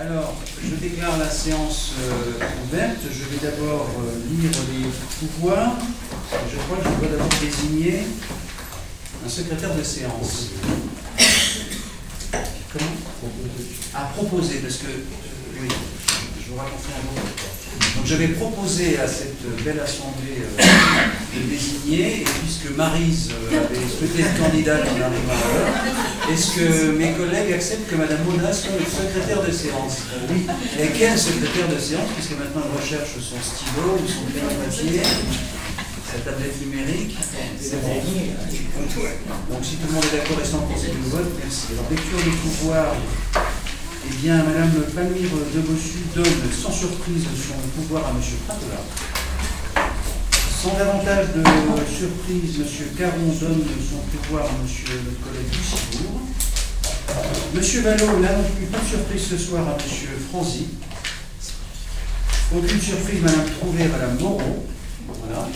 Alors, je déclare la séance ouverte. Je vais d'abord lire les pouvoirs. Je crois que je dois d'abord désigner un secrétaire de séance. Comment? À proposer, parce que, oui, je vous raconterai un mot. Donc je vais proposer à cette belle assemblée de désigner, et puisque Maryse avait souhaité être candidate en arrivant à l'heure, est-ce que mes collègues acceptent que Mme Mona soit le secrétaire de séance? Oui. Et quel secrétaire de séance, puisque maintenant elle recherche son stylo ou son crayon papier, sa tablette numérique, c'est bon. Donc si tout le monde est d'accord et sans procéder au vote, merci. Alors lecture des pouvoirs. Eh bien, Mme Palmyre de Bossu donne sans surprise son pouvoir à M. Pratola. Sans davantage de surprise, M. Caron donne son pouvoir à notre collègue Lucibourg. M. Vallot n'a non plus pas de surprise ce soir à M. Franzy. Aucune surprise, Mme Trouvé, Mme Moreau. Voilà.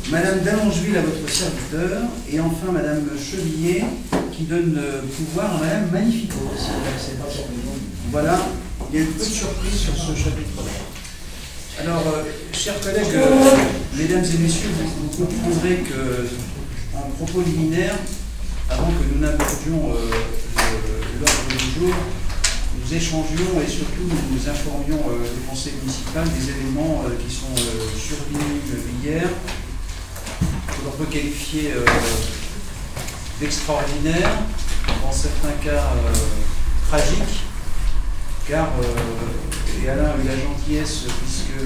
Madame d'Allongeville à votre serviteur. Et enfin, Madame Chevillier qui donne pouvoir à Madame Magnifico. Voilà, il y a une petite surprise sur ce chapitre-là. Alors, chers collègues, mesdames et messieurs, vous comprendrez que, en propos liminaire, avant que nous n'abordions l'ordre du jour, nous échangions et surtout nous informions le conseil municipal des événements qui sont survenus hier, que l'on peut qualifier d'extraordinaire, dans certains cas tragiques, car, et Alain a eu la gentillesse, puisque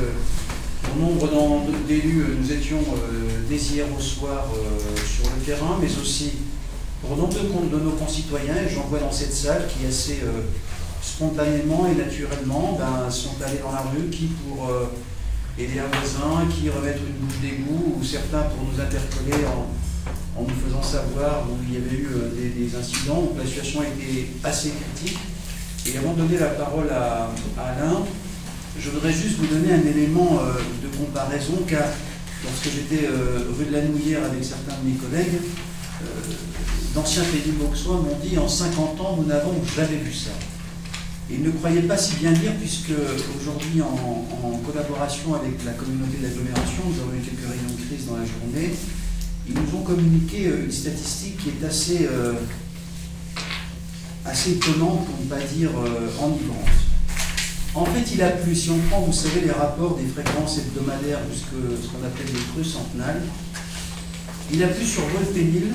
au nombre d'élus, nous étions dès hier au soir sur le terrain, mais aussi pour nombre de nos concitoyens, et j'en vois dans cette salle qui assez spontanément et naturellement sont allés dans la rue, qui pour aider un voisin, qui remettre une bouche d'égout, ou certains pour nous interpeller en nous faisant savoir où il y avait eu des incidents, où la situation était assez critique. Et avant de donner la parole à Alain, je voudrais juste vous donner un élément de comparaison, car lorsque j'étais rue de la Nouillère avec certains de mes collègues, d'anciens pays boxois m'ont dit en 50 ans, nous n'avons jamais vu ça. Et ils ne croyaient pas si bien dire, puisque aujourd'hui, en collaboration avec la communauté d'agglomération, nous avons eu quelques réunions de crise dans la journée. Ils nous ont communiqué une statistique qui est assez étonnante, pour ne pas dire enivrante. En fait, il a plu, si on prend, vous savez, les rapports des fréquences hebdomadaires de ce qu'on appelle les creux centenales, il a plu sur Wolfenil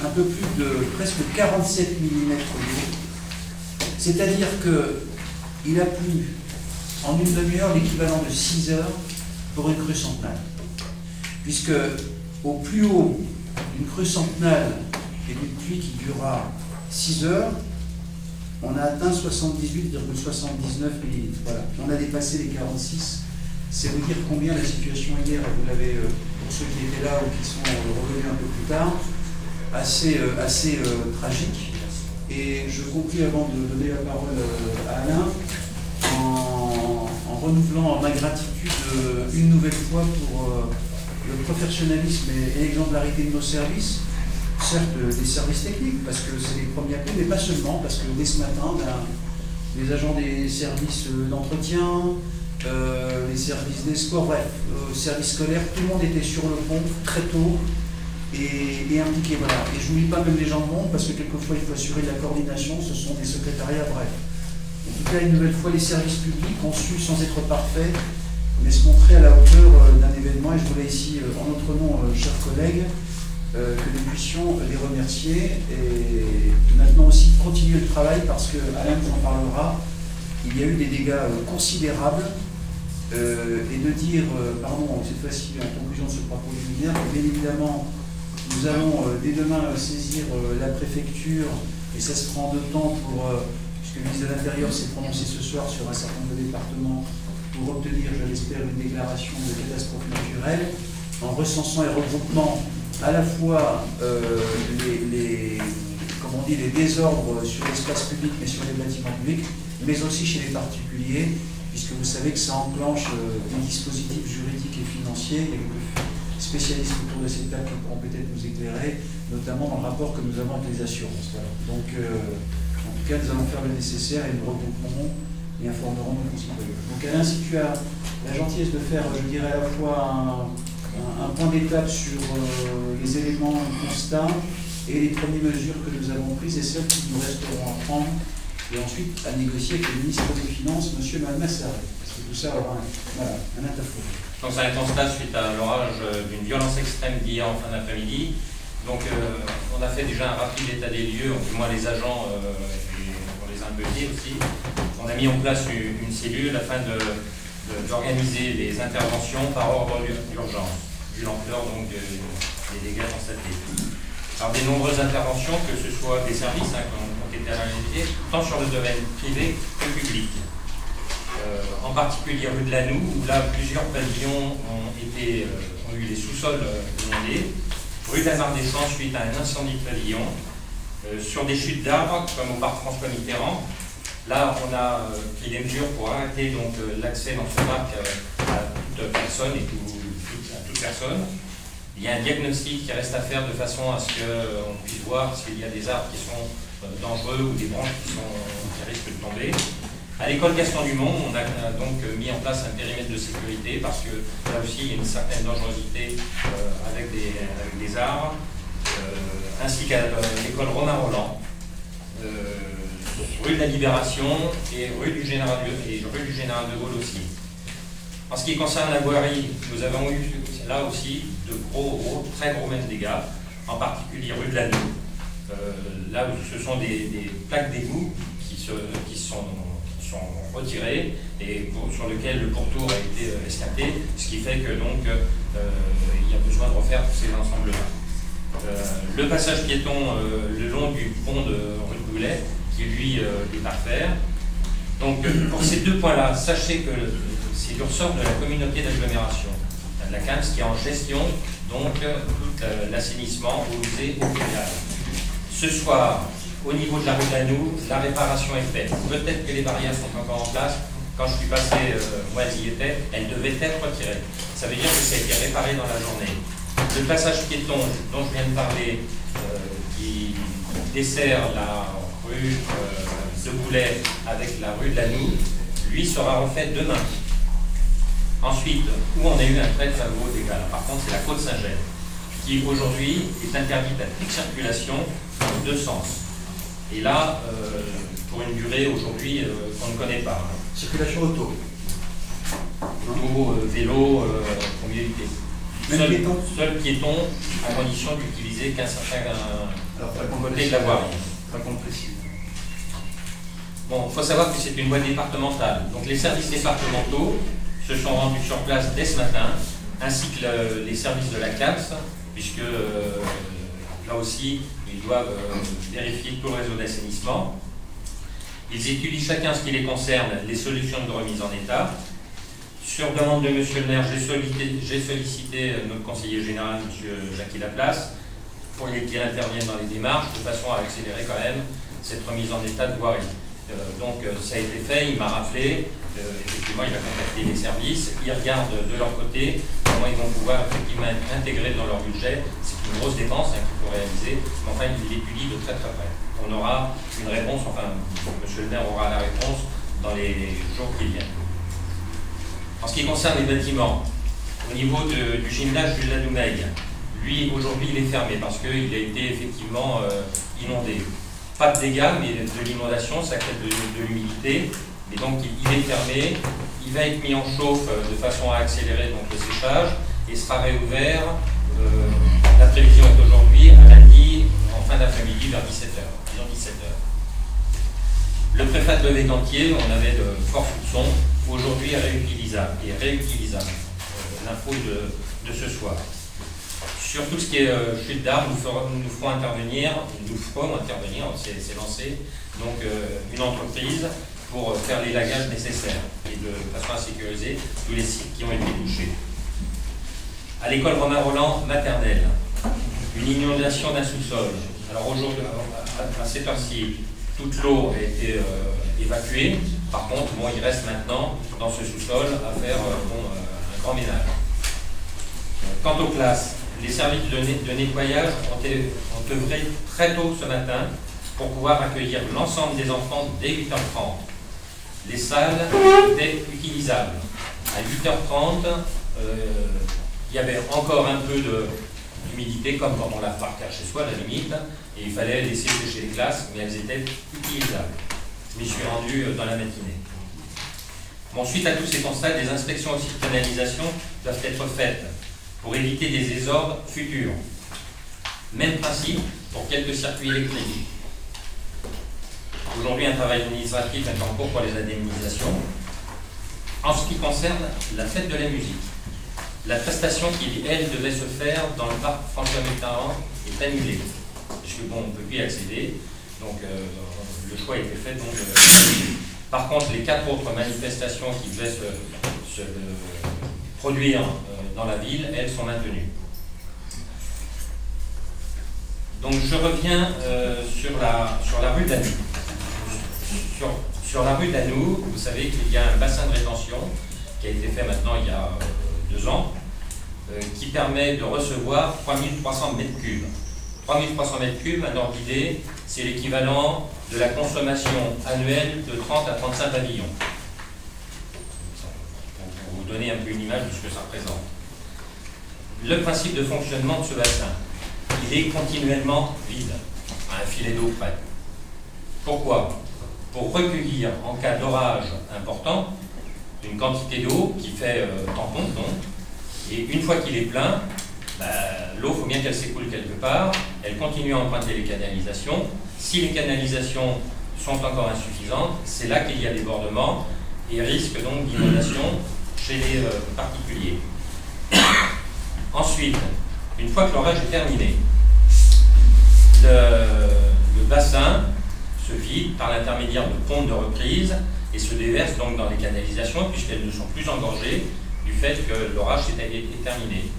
un peu plus de presque 47 mm d'eau. C'est-à-dire qu'il a plu en une demi-heure l'équivalent de 6 heures pour une crue centenale. Puisque au plus haut d'une crue centenale et d'une pluie qui durera 6 heures, on a atteint 78,79 millilitres. Voilà, on a dépassé les 46. C'est vous dire combien la situation hier, vous l'avez, pour ceux qui étaient là ou qui sont revenus un peu plus tard, assez tragique. Et je conclue avant de donner la parole à Alain en renouvelant ma gratitude une nouvelle fois pour le professionnalisme et l'exemplarité de nos services, certes des services techniques, parce que c'est les premiers appels, mais pas seulement, parce que dès ce matin, les agents des services d'entretien, les services des sports, bref, services scolaires, tout le monde était sur le pont très tôt et impliqué. Voilà. Et je n'oublie pas même les gens de monde, parce que quelquefois il faut assurer de la coordination, ce sont des secrétariats, bref. En tout cas, une nouvelle fois, les services publics ont su, sans être parfaits, mais se montrer à la hauteur d'un événement. Et je voulais ici, en notre nom, chers collègues, que nous puissions les remercier et maintenant aussi continuer le travail, parce que Alain nous en parlera, il y a eu des dégâts considérables, et de dire, pardon, cette fois-ci en conclusion de ce propos liminaire, bien évidemment nous allons dès demain saisir la préfecture, et ça se prend de temps puisque le ministre de l'Intérieur s'est prononcé ce soir sur un certain nombre de départements pour obtenir, je l'espère, une déclaration de catastrophe naturelle, en recensant et regroupant à la fois les désordres sur l'espace public, mais sur les bâtiments publics, mais aussi chez les particuliers, puisque vous savez que ça enclenche des dispositifs juridiques et financiers. Il y a des spécialistes autour de cette table qui pourront peut-être nous éclairer, notamment dans le rapport que nous avons avec les assurances. Voilà. Donc, En tout cas, nous allons faire le nécessaire et nous regrouperons et informerons nos concitoyens. Donc Alain, si tu as la gentillesse de faire, je dirais, à la fois un point d'étape sur les éléments constats et les premières mesures que nous avons prises et celles qui nous resteront à prendre, et ensuite à négocier avec le ministre des Finances, M. Malmassaré. Parce que tout ça aura un interphone. Donc c'est un constat suite à l'orage d'une violence extrême d'hier en fin d'après-midi. Donc on a fait déjà un rapide état des lieux, du moins les agents, on les a un peu dit aussi. On a mis en place une cellule afin d'organiser les interventions par ordre d'urgence, vu l'ampleur donc des dégâts constatés. Alors des nombreuses interventions, que ce soit des services qui ont été réalisés, tant sur le domaine privé que public. En particulier rue de Lanoux, où là plusieurs pavillons ont eu les sous-sols inondés. Rue de la Mare des Champs suite à un incendie de pavillon. Sur des chutes d'arbres, comme au parc François Mitterrand. Là, on a pris des mesures pour arrêter l'accès dans ce parc à toute personne et à toute personne. Il y a un diagnostic qui reste à faire de façon à ce qu'on puisse voir s'il y a des arbres qui sont dangereux ou des branches qui risquent de tomber. À l'école Gaston-Dumont, on a donc mis en place un périmètre de sécurité parce que là aussi il y a une certaine dangerosité avec des arbres, ainsi qu'à l'école Romain-Rolland, rue de la Libération et rue du Général de Gaulle aussi. En ce qui concerne la voirie, nous avons eu là aussi de très gros même dégâts, en particulier rue de la Lanoux, là où ce sont des plaques d'égout qui sont retirées et sur lequel le pourtour a été esquinté, ce qui fait que donc il y a besoin de refaire tous ces ensembles-là. Le passage piéton le long du pont de rue de Goulet, qui lui est à refaire. Donc pour ces deux points-là, sachez que c'est du ressort de la communauté d'agglomération, de la CAMS, qui est en gestion donc tout l'assainissement eau usée au pluvial. Ce soir, au niveau de la rue de Lanoux, la réparation est faite. Peut-être que les barrières sont encore en place. Quand je suis passé, moi elles y étaient, elles devaient être retirées. Ça veut dire que ça a été réparé dans la journée. Le passage piéton dont je viens de parler, qui dessert la rue de Goulet avec la rue de Lanoux, lui sera refait demain. Ensuite, où on a eu un très gros dégât, par contre, c'est la côte Saint-Gène, qui aujourd'hui est interdite à toute circulation dans deux sens. Et là, pour une durée aujourd'hui qu'on ne connaît pas. Circulation auto. Auto, vélo, pour mieux éviter. Seul piéton, à condition d'utiliser qu'un certain côté de la voirie. Bon, il faut savoir que c'est une voie départementale. Donc les services départementaux se sont rendus sur place dès ce matin, ainsi que les services de la CAPS, puisque là aussi, ils doivent vérifier tout le réseau d'assainissement. Ils étudient chacun ce qui les concerne, les solutions de remise en état. Sur demande de M. le maire, j'ai sollicité notre conseiller général, M. Jackie Laplace, pour qu'il intervienne dans les démarches, de façon à accélérer quand même cette remise en état de voirie. Donc ça a été fait, il m'a rappelé, effectivement il va contacter les services, ils regardent de leur côté comment ils vont pouvoir effectivement être intégrés dans leur budget. C'est une grosse dépense qu'il faut réaliser, mais enfin ils l'étudient de très très près. On aura une réponse, enfin M. le maire aura la réponse dans les jours qui viennent. En ce qui concerne les bâtiments, au niveau du gymnase de la Doumeille, lui aujourd'hui il est fermé parce qu'il a été effectivement inondé. Pas de dégâts, mais de l'inondation, ça crée de l'humidité. Et donc il est fermé, il va être mis en chauffe de façon à accélérer donc, le séchage et sera réouvert. La prévision est aujourd'hui à lundi, en fin d'après-midi, vers 17h. Disons 17h. Le préfat de Levé-Gantier, on avait de forts soupçons, aujourd'hui est réutilisable. L'info de ce soir. Sur tout ce qui est chute d'arbres, nous ferons intervenir, c'est lancé, donc une entreprise pour faire l'élagage nécessaire et de façon à sécuriser tous les sites qui ont été touchés. À l'école Romain-Rolland maternelle, une inondation d'un sous-sol. Alors aujourd'hui, à cette heure-ci, toute l'eau a été évacuée. Par contre, bon, il reste maintenant dans ce sous-sol à faire un grand ménage. Quant aux classes, les services de nettoyage ont œuvré très tôt ce matin pour pouvoir accueillir l'ensemble des enfants dès 8h30. Les salles étaient utilisables. À 8h30, il y avait encore un peu d'humidité, comme quand on lave par terre chez soi, à la limite, et il fallait laisser sécher les classes, mais elles étaient utilisables. Je m'y suis rendu dans la matinée. Bon, suite à tous ces constats, des inspections aussi de canalisation doivent être faites pour éviter des désordres futurs. Même principe pour quelques circuits électriques. Aujourd'hui, un travail administratif est en cours pour les indemnisations. En ce qui concerne la fête de la musique, la prestation qui, elle, devait se faire dans le parc François Mitterrand est annulée. Puisque bon, on ne peut plus y accéder. Donc, le choix a été fait donc, par contre, les 4 autres manifestations qui devaient se produire dans la ville, elles sont maintenues. Donc je reviens sur la rue d'Anou. Sur la rue d'Anou, vous savez qu'il y a un bassin de rétention qui a été fait maintenant il y a 2 ans, qui permet de recevoir 3300 mètres cubes. 3300 mètres cubes, un ordre d'idée, c'est l'équivalent de la consommation annuelle de 30 à 35 pavillons. Pour vous donner un peu une image de ce que ça représente. Le principe de fonctionnement de ce bassin, il est continuellement vide, à un filet d'eau près. Pourquoi? Pour recueillir, en cas d'orage important, une quantité d'eau qui fait tampon, donc, et une fois qu'il est plein, l'eau, il faut bien qu'elle s'écoule quelque part, elle continue à emprunter les canalisations. Si les canalisations sont encore insuffisantes, c'est là qu'il y a débordement et risque donc d'inondation chez les particuliers. Ensuite, une fois que l'orage est terminé, le bassin se vide par l'intermédiaire de pompes de reprise et se déverse donc dans les canalisations puisqu'elles ne sont plus engorgées du fait que l'orage est terminé.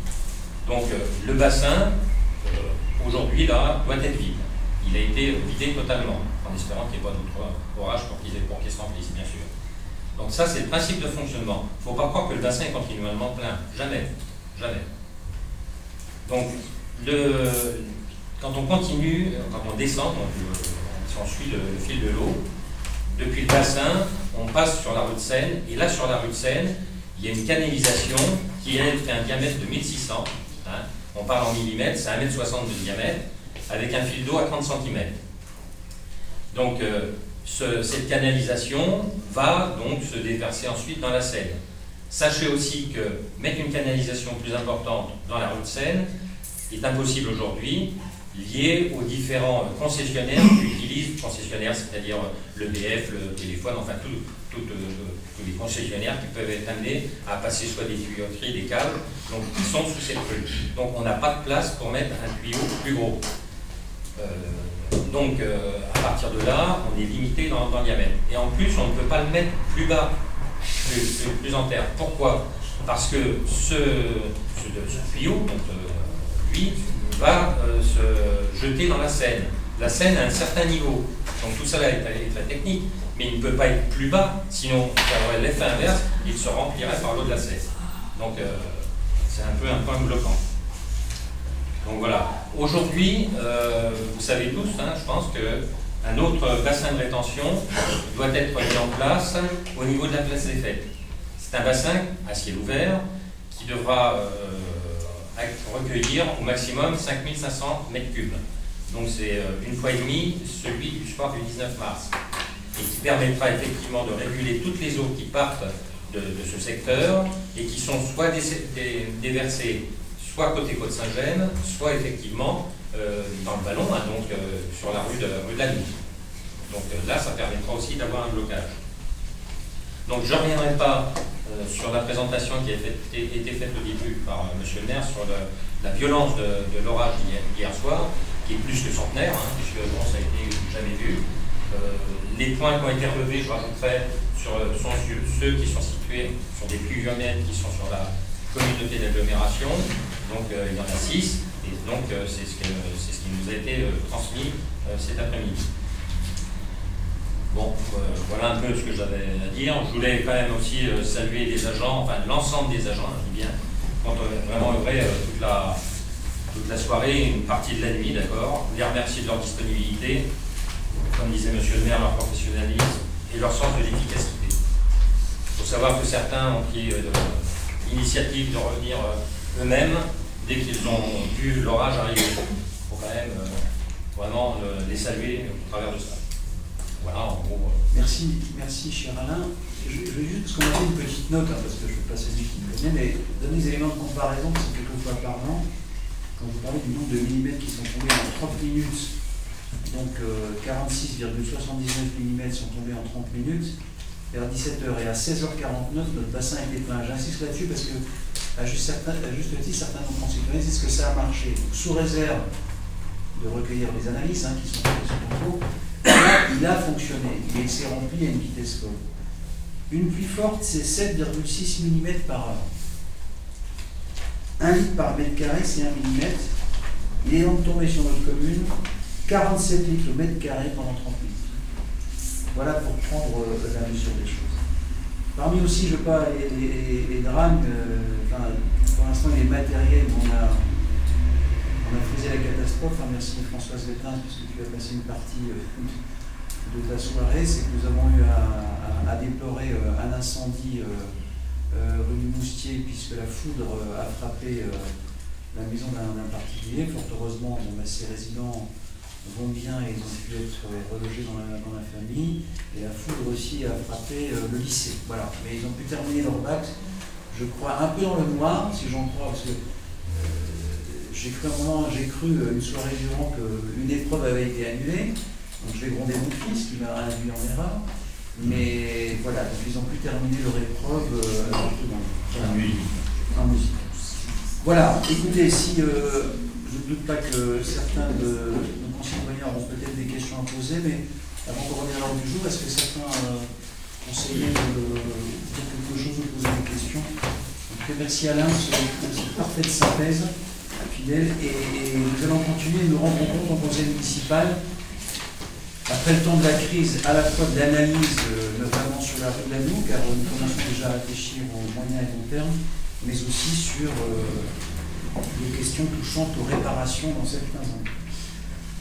Donc le bassin, aujourd'hui, là, doit être vide. Il a été vidé totalement, en espérant qu'il n'y ait pas d'autre orage pour qu'il se remplisse, bien sûr. Donc ça, c'est le principe de fonctionnement. Il ne faut pas croire que le bassin est continuellement plein. Jamais. Jamais. Donc, quand on continue, quand on descend, si on suit le fil de l'eau, depuis le bassin, on passe sur la rue de Seine, et là, sur la rue de Seine, il y a une canalisation qui fait un diamètre de 1600. On parle en millimètres, c'est 1,60 m de diamètre, avec un fil d'eau à 30 cm. Donc, cette canalisation va donc se déverser ensuite dans la Seine. Sachez aussi que mettre une canalisation plus importante dans la rue de Seine est impossible aujourd'hui, lié aux différents concessionnaires qui utilisent, concessionnaires, c'est-à-dire l'EDF, le téléphone, enfin tous les concessionnaires qui peuvent être amenés à passer soit des tuyauteries, des câbles, donc qui sont sous cette rue. Donc on n'a pas de place pour mettre un tuyau plus gros. Donc à partir de là, on est limité dans le diamètre. Et en plus, on ne peut pas le mettre plus bas, plus en terre. Pourquoi? Parce que ce tuyau, donc, lui, va se jeter dans la Seine. La Seine a un certain niveau. Donc tout ça là est très technique, mais il ne peut pas être plus bas, sinon ça aurait l'effet inverse, il se remplirait par l'eau de la Seine. Donc c'est un peu un point bloquant. Donc voilà. Aujourd'hui, vous savez tous, je pense qu'un autre bassin de rétention doit être mis en place au niveau de la place des Fêtes. C'est un bassin à ciel ouvert qui devra recueillir au maximum 5500 mètres cubes. Donc c'est une fois et demie celui du soir du 19 mars. Et qui permettra effectivement de réguler toutes les eaux qui partent de ce secteur et qui sont soit déversées soit côté Côte-Saint-Gène, soit effectivement dans le ballon, donc sur la rue de la Nuit. Donc là, ça permettra aussi d'avoir un blocage. Donc je ne reviendrai pas sur la présentation qui a été faite au début par M. le maire sur la violence de l'orage d'hier soir, qui est plus que centenaire, puisque bon, ça a été jamais vu. Les points qui ont été relevés, je rajouterai, sont ceux qui sont situés sur des pluviomètres qui sont sur la communauté d'agglomération. Donc il y en a 6, et donc c'est ce qui nous a été transmis cet après-midi. Bon, voilà un peu ce que j'avais à dire. Je voulais quand même aussi saluer les agents, enfin l'ensemble des agents, je dis bien, qui ont vraiment œuvré toute la soirée, une partie de la nuit, d'accord. Les remercier de leur disponibilité. comme disait M. le maire, leur professionnalisme et leur sens de l'efficacité. Il faut savoir que certains ont pris l'initiative de revenir eux-mêmes dès qu'ils ont vu l'orage arriver. Il faut quand même vraiment les saluer au travers de ça. Voilà, en gros. Merci, cher Alain. Je vais juste, parce qu'on a fait une petite note, parce que je ne veux pas celui qui me connaît, mais donner des éléments de comparaison, c'est quelquefois parlant. Quand vous parlez du nombre de millimètres qui sont tombés en 30 minutes, donc 46,79 mm sont tombés en 30 minutes, vers 17h et à 16h49, notre bassin était plein. J'insiste là-dessus parce que, à juste titre, certains de nos concitoyens disent que ça a marché. Donc, sous réserve de recueillir les analyses qui sont faites sur le concours, il a fonctionné. Il s'est rempli à une vitesse folle. Une pluie forte, c'est 7,6 mm par heure. 1 litre par mètre carré, c'est 1 mm. Il est donc tombé sur notre commune 47 litres au mètre carré pendant 30 minutes. Voilà pour prendre la mesure des choses. Parmi aussi, je ne veux pas, les drames, pour l'instant, les matériels, on a frisé la catastrophe. Merci Françoise Vétin, puisque tu as passé une partie de ta soirée, c'est que nous avons eu à déplorer un incendie rue du Moustier, puisque la foudre a frappé la maison d'un particulier. Fort heureusement, ces résidents vont bien et ils ont pu être relogés dans la famille. Et la foudre aussi a frappé le lycée. Voilà. Mais ils ont pu terminer leur bac, je crois, un peu dans le noir, si j'en crois, parce que j'ai cru une soirée durant qu'une épreuve avait été annulée. Donc je vais gronder mon fils qui m'a induit en erreur. Mais voilà, donc ils ont pu terminer leur épreuve en musique. Voilà, écoutez, si je ne doute pas que certains de nos concitoyens auront peut-être des questions à poser, mais avant qu'on revienne à l'ordre du jour, est-ce que certains conseillers dire quelque chose ou poser des questions? Donc, merci Alain, c'est parfait de synthèse, fidèle, et nous allons continuer, nous rendre compte au conseil municipal. Après le temps de la crise, à la fois de l'analyse, notamment sur la rue de la Noue, car nous commençons déjà à réfléchir au moyen et long terme, mais aussi sur les questions touchant aux réparations dans certains endroits.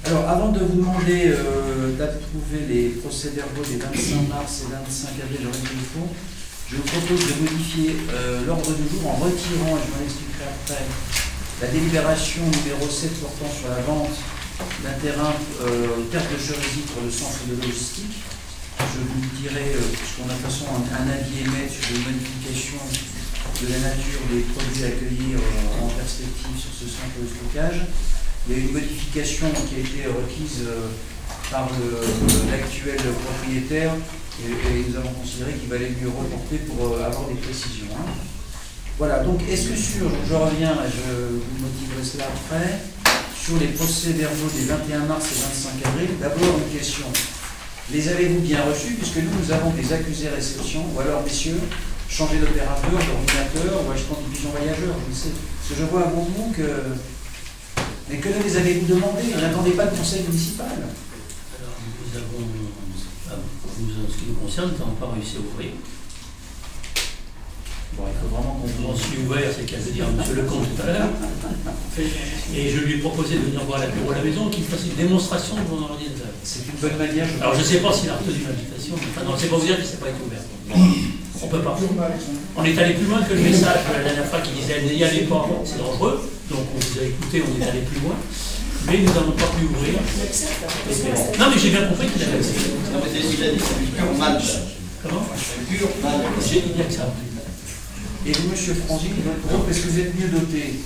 Alors, avant de vous demander d'approuver les procès-verbaux des 25 mars et 25 avril de République, je vous propose de modifier l'ordre du jour en retirant, et je m'en expliquerai après, la délibération numéro 7 portant sur la vente d'un terrain terre de Cherisy pour le centre de logistique. Je vous dirai, puisqu'on a de toute façon un avis émettre sur les modifications de la nature des produits à accueillir en perspective sur ce centre de stockage. Il y a une modification qui a été requise par l'actuel propriétaire et nous avons considéré qu'il valait mieux reporter pour avoir des précisions. Voilà, donc est-ce que je reviens, je vous motiverai cela après, sur les procès-verbaux des 21 mars et 25 avril, d'abord une question. Les avez-vous bien reçus, puisque nous avons des accusés réception, ou alors, messieurs, changer d'opérateur, d'ordinateur, ou achetant des pigeons voyageurs, je ne sais. Parce que je vois à vos mots que... Mais que les avez-vous demandé? N'attendez pas le conseil municipal. Alors, nous avons, en ce qui nous concerne, nous n'avons pas réussi à ouvrir. Bon, il faut vraiment qu'on... On s'y ouvert, c'est qu'à dire monsieur le comte tout à l'heure. Et je lui ai proposé de venir voir la bureau à la maison, qu'il me fasse une démonstration de mon ordinateur. C'est une bonne manière. Alors je ne sais pas s'il a retenu l'invitation, mais enfin, non, c'est pas vous dire que ça n'a pas été ouvert. Bon, on peut pas. On est allé plus loin que le message de la dernière fois qui disait n'y allez pas, c'est dangereux. Donc on vous a écouté, on est allé plus loin. Mais nous n'avons pas pu ouvrir. Non, mais j'ai bien compris qu'il avait accepté. Non, mais il a dit que c'est pur match. Comment? Pur match. Il n'y a que ça. Et vous, monsieur Franzi, votre groupe, est-ce que vous êtes mieux doté?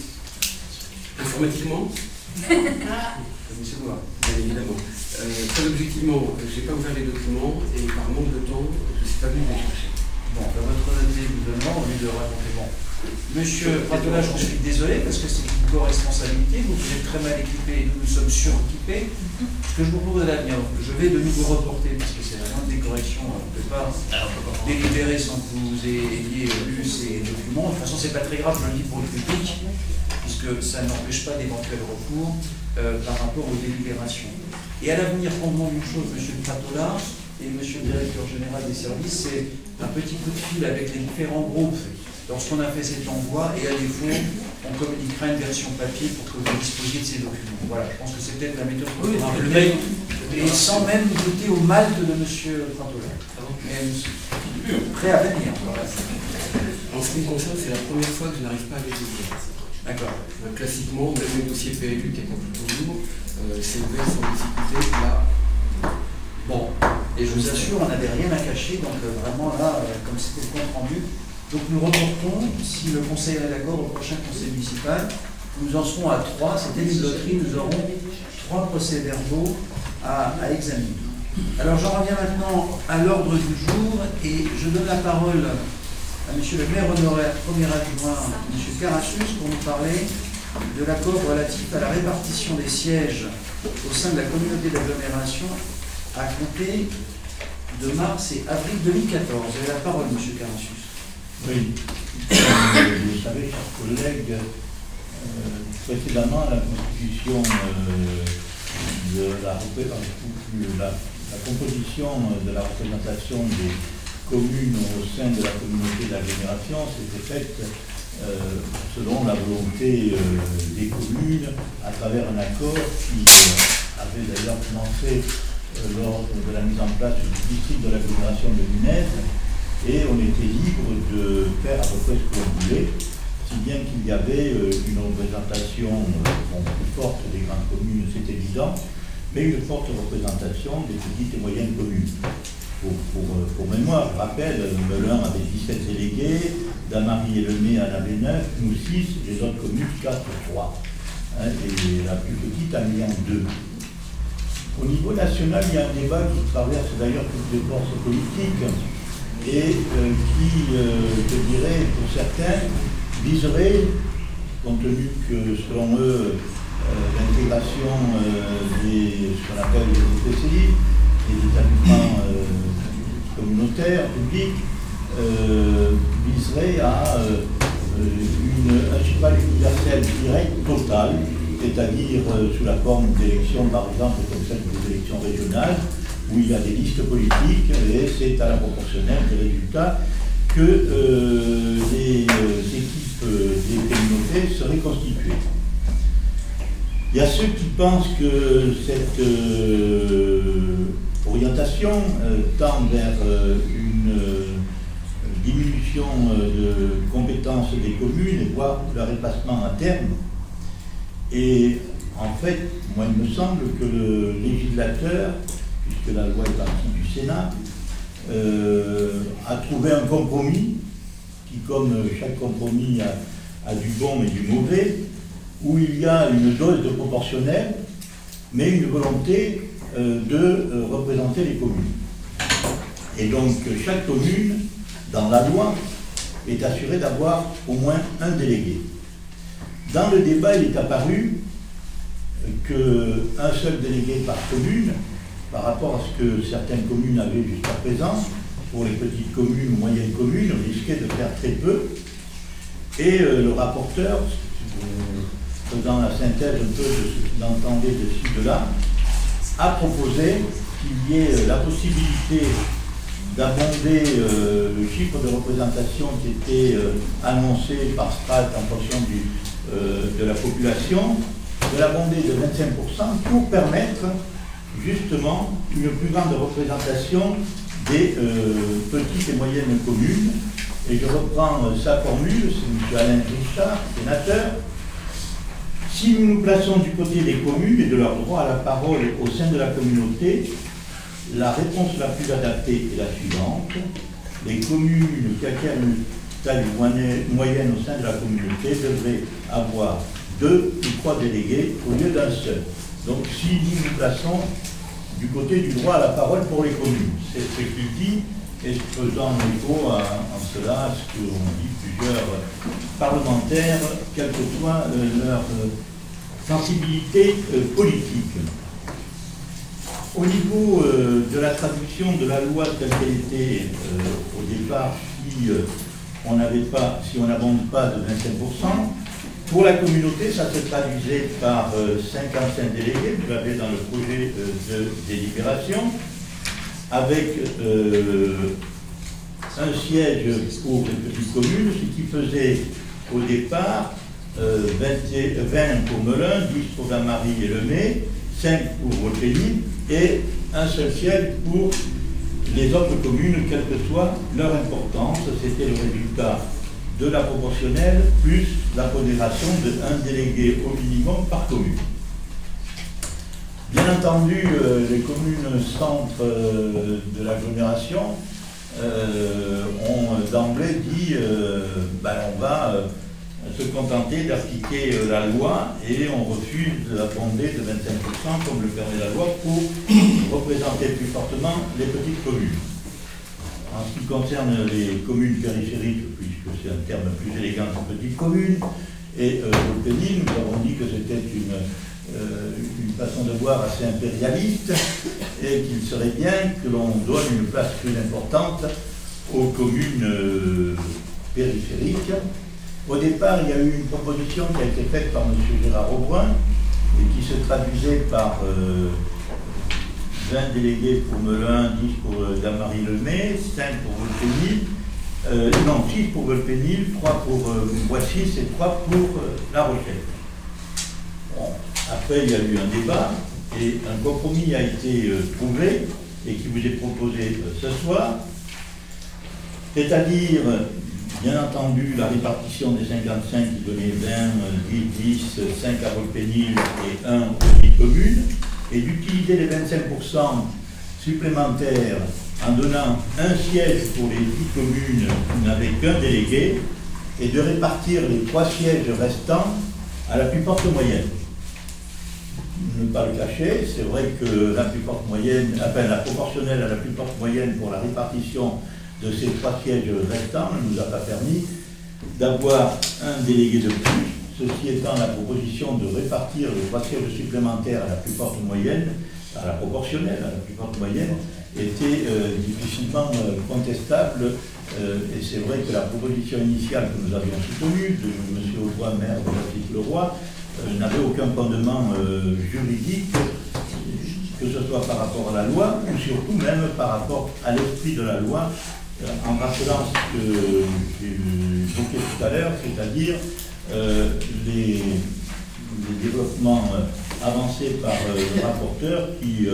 Informatiquement, Monsieur Bois. bien évidemment. Très objectivement, je n'ai pas ouvert les documents et par manque de temps, je ne suis pas venu les chercher. Bon, votre honnêteté vous demande, au lieu de raconter. Bon. Monsieur Pratola, j'en suis désolé parce que c'est une co-responsabilité. Vous êtes très mal équipé, nous sommes suréquipés. Ce que je vous propose à l'avenir, je vais de nouveau reporter parce que c'est la moindre des corrections. On ne peut pas délibérer sans que vous ayez lu ces documents. De toute façon, c'est pas très grave, je le dis pour le public, puisque ça n'empêche pas d'éventuels recours par rapport aux délibérations. Et à l'avenir, convenons d'une chose, monsieur Pratola et monsieur le directeur général des services, c'est un petit coup de fil avec les différents groupes lorsqu'on a fait cet envoi, et à défaut, on communiquera une version papier pour que vous disposiez de ces documents. Voilà, je pense que c'est peut-être la méthode. Oui, le mail et sans même goûter au malt de M. Prantola. Mais prêt à venir. En ce qui me concerne, c'est la première fois que je n'arrive pas à les ouvrir. D'accord. Classiquement, même les dossiers PLU qui étaient plutôt lourds, c'est ouvert sans difficulté. Là, bon, et je vous assure, on n'avait rien à cacher, donc vraiment là, comme c'était le compte rendu. Donc nous reportons, si le conseil est d'accord, au prochain conseil municipal. Nous en serons à 3, c'était une loterie, nous aurons 3 procès-verbaux à examiner. Alors j'en reviens maintenant à l'ordre du jour et je donne la parole à M. le maire honoraire, premier adjoint, M. Carassus, pour nous parler de l'accord relatif à la répartition des sièges au sein de la communauté d'agglomération à compter de mars et avril 2014. Vous avez la parole, M. Carassus. Oui. Vous savez, chers collègues, précédemment, la constitution de la composition de la représentation des communes au sein de la communauté d'agglomération s'était faite selon la volonté des communes à travers un accord qui avait d'ailleurs commencé lors de la mise en place du district de l'agglomération de Lunez, et on était libre de faire à peu près ce qu'on voulait, si bien qu'il y avait une représentation plus forte des grandes communes, c'est évident, mais une forte représentation des petites et moyennes communes. Pour mémoire, je rappelle, Melun avait 17 délégués, Damary et Lemay en avaient 9, nous 6, les autres communes 4 ou 3. Hein, et la plus petite en ayant 2. Au niveau national, il y a un débat qui traverse d'ailleurs toutes les forces politiques et qui, je dirais, pour certains, viserait, compte tenu que, selon eux, l'intégration ce qu'on appelle les EPCI, les établissements communautaires, publics, viserait à un suffrage universel direct total, c'est-à-dire sous la forme d'élections, par exemple, comme celle des élections régionales, où il y a des listes politiques, et c'est à la proportionnelle des résultats que les équipes des communautés seraient constituées. Il y a ceux qui pensent que cette orientation tend vers une diminution de compétences des communes, voire leur effacement à terme. Et en fait, moi il me semble que le législateur, puisque la loi est partie du Sénat, a trouvé un compromis qui, comme chaque compromis, a du bon et du mauvais, où il y a une dose de proportionnel, mais une volonté de représenter les communes. Et donc chaque commune, dans la loi, est assurée d'avoir au moins un délégué. Dans le débat, il est apparu qu'un seul délégué par commune, par rapport à ce que certaines communes avaient jusqu'à présent, pour les petites communes ou moyennes communes, risquait de faire très peu. Et le rapporteur, faisant la synthèse un peu de ce qu'il entendait de ci, de là, a proposé qu'il y ait la possibilité d'abonder le chiffre de représentation qui était annoncé par strate en fonction de la population, de l'abonder de 25% pour permettre justement une plus grande représentation des petites et moyennes communes. Et je reprends sa formule, c'est M. Alain Richard, sénateur. Si nous nous plaçons du côté des communes et de leur droit à la parole au sein de la communauté, la réponse la plus adaptée est la suivante. Les communes qui acquièrent une taille moyenne au sein de la communauté devraient avoir 2 ou 3 délégués au lieu d'un seul. Donc si nous nous plaçons du côté du droit à la parole pour les communes, c'est ce qu'il dit, et faisant écho en cela à ce qu'ont dit plusieurs parlementaires, quelle que soit leur sensibilité politique. Au niveau de la traduction de la loi telle qu'elle était au départ, si on n'abonde pas de 25%, pour la communauté, ça se traduisait par 55 délégués, vous l'avez dans le projet de délibération, avec un siège pour les petites communes, ce qui faisait au départ 20 pour Melun, 10 pour Damary et Lemay, 5 pour Volpénil et un seul siège pour les autres communes, quelle que soit leur importance. C'était le résultat de la proportionnelle plus la pondération d'un délégué au minimum par commune. Bien entendu, les communes centres de l'agglomération ont d'emblée dit on va se contenter d'appliquer la loi et on refuse de la fonder de 25% comme le permet la loi pour représenter plus fortement les petites communes. En ce qui concerne les communes périphériques, puisque c'est un terme plus élégant que petites communes, et Volpénil, nous avons dit que c'était une façon de voir assez impérialiste et qu'il serait bien que l'on donne une place plus importante aux communes périphériques. Au départ, il y a eu une proposition qui a été faite par M. Gérard Aubrun et qui se traduisait par 20 délégués pour Melun, 10 pour Damary-le-May, 5 pour Volpénil, non, 6 pour Volpénil, 3 pour Boissy et 3 pour La Rochelle. Bon. Après, il y a eu un débat et un compromis a été trouvé et qui vous est proposé ce soir, c'est-à-dire, bien entendu, la répartition des 55 qui donnait 20, 10, 10, 5 à Volpénil et 1 aux petites communes, et d'utiliser les 25% supplémentaires en donnant un siège pour les 10 communes qui n'avaient qu'un délégué et de répartir les 3 sièges restants à la plus forte moyenne. Ne pas le cacher, c'est vrai que la plus forte moyenne, enfin la proportionnelle à la plus forte moyenne pour la répartition de ces 3 sièges restants ne nous a pas permis d'avoir un délégué de plus. Ceci étant, la proposition de répartir les 3 sièges supplémentaires à la plus forte moyenne, à la proportionnelle à la plus forte moyenne, était difficilement contestable. Et c'est vrai que la proposition initiale que nous avions soutenue de M. Aubrun, maire de Baptiste-le-Roi, n'avait aucun fondement juridique, que ce soit par rapport à la loi, ou surtout même par rapport à l'esprit de la loi, en rappelant ce que j'évoquais tout à l'heure, c'est-à-dire les développements avancés par le rapporteur qui,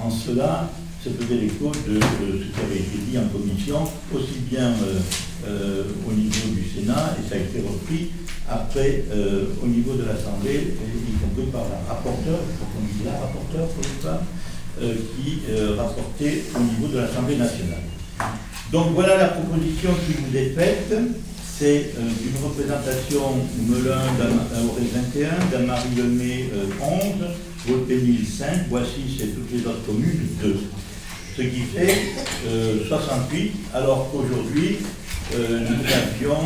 en cela, se faisait l'écho de ce qui avait été dit en commission, aussi bien au niveau du Sénat, et ça a été repris après au niveau de l'Assemblée, y compris par la rapporteure, on dit la rapporteure, qui rapportait au niveau de l'Assemblée nationale. Donc voilà la proposition qui vous est faite. C'est une représentation Melun aurait 21, Damary-le-May 11, Volpénil 5, Boissy et toutes les autres communes 2. Ce qui fait 68, alors qu'aujourd'hui nous avions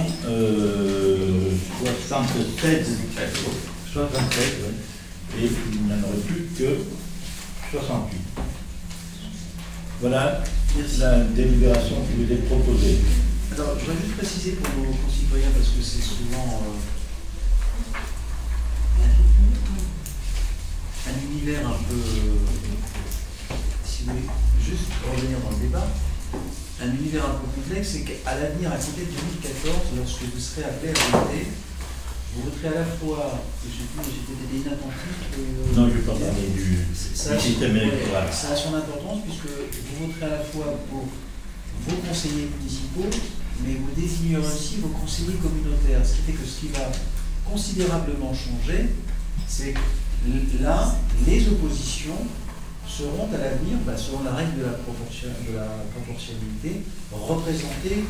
76, et il n'y en aurait plus que 68. Voilà la délibération qui vous est proposée. Alors, je voudrais juste préciser pour nos concitoyens, parce que c'est souvent un univers un peu, si vous voulez, juste revenir dans le débat, un univers un peu complexe, c'est qu'à l'avenir, à compter de 2014, lorsque vous serez appelé à voter, vous voterez à la fois, je ne sais plus, j'étais inattentif. Non, je ne vais pas parler du système électoral. Ça a son importance, puisque vous voterez à la fois pour vos conseillers municipaux, mais vous désignerez aussi vos conseillers communautaires. Ce qui fait que ce qui va considérablement changer, c'est que là, les oppositions seront à l'avenir, selon la règle de la proportionnalité, représentées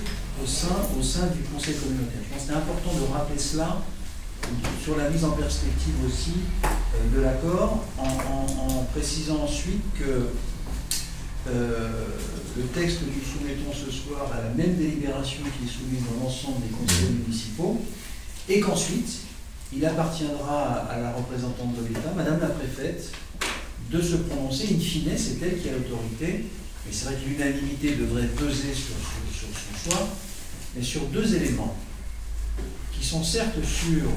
au sein du conseil communautaire. Je pense que c'est important de rappeler cela sur la mise en perspective aussi de l'accord, en précisant ensuite que le texte que nous soumettons ce soir à la même délibération qui est soumise dans l'ensemble des conseils municipaux, et qu'ensuite, il appartiendra à la représentante de l'État, Madame la préfète, de se prononcer. In fine, c'est elle qui a l'autorité, mais c'est vrai que l'unanimité devrait peser sur son choix, mais sur 2 éléments, qui sont certes sur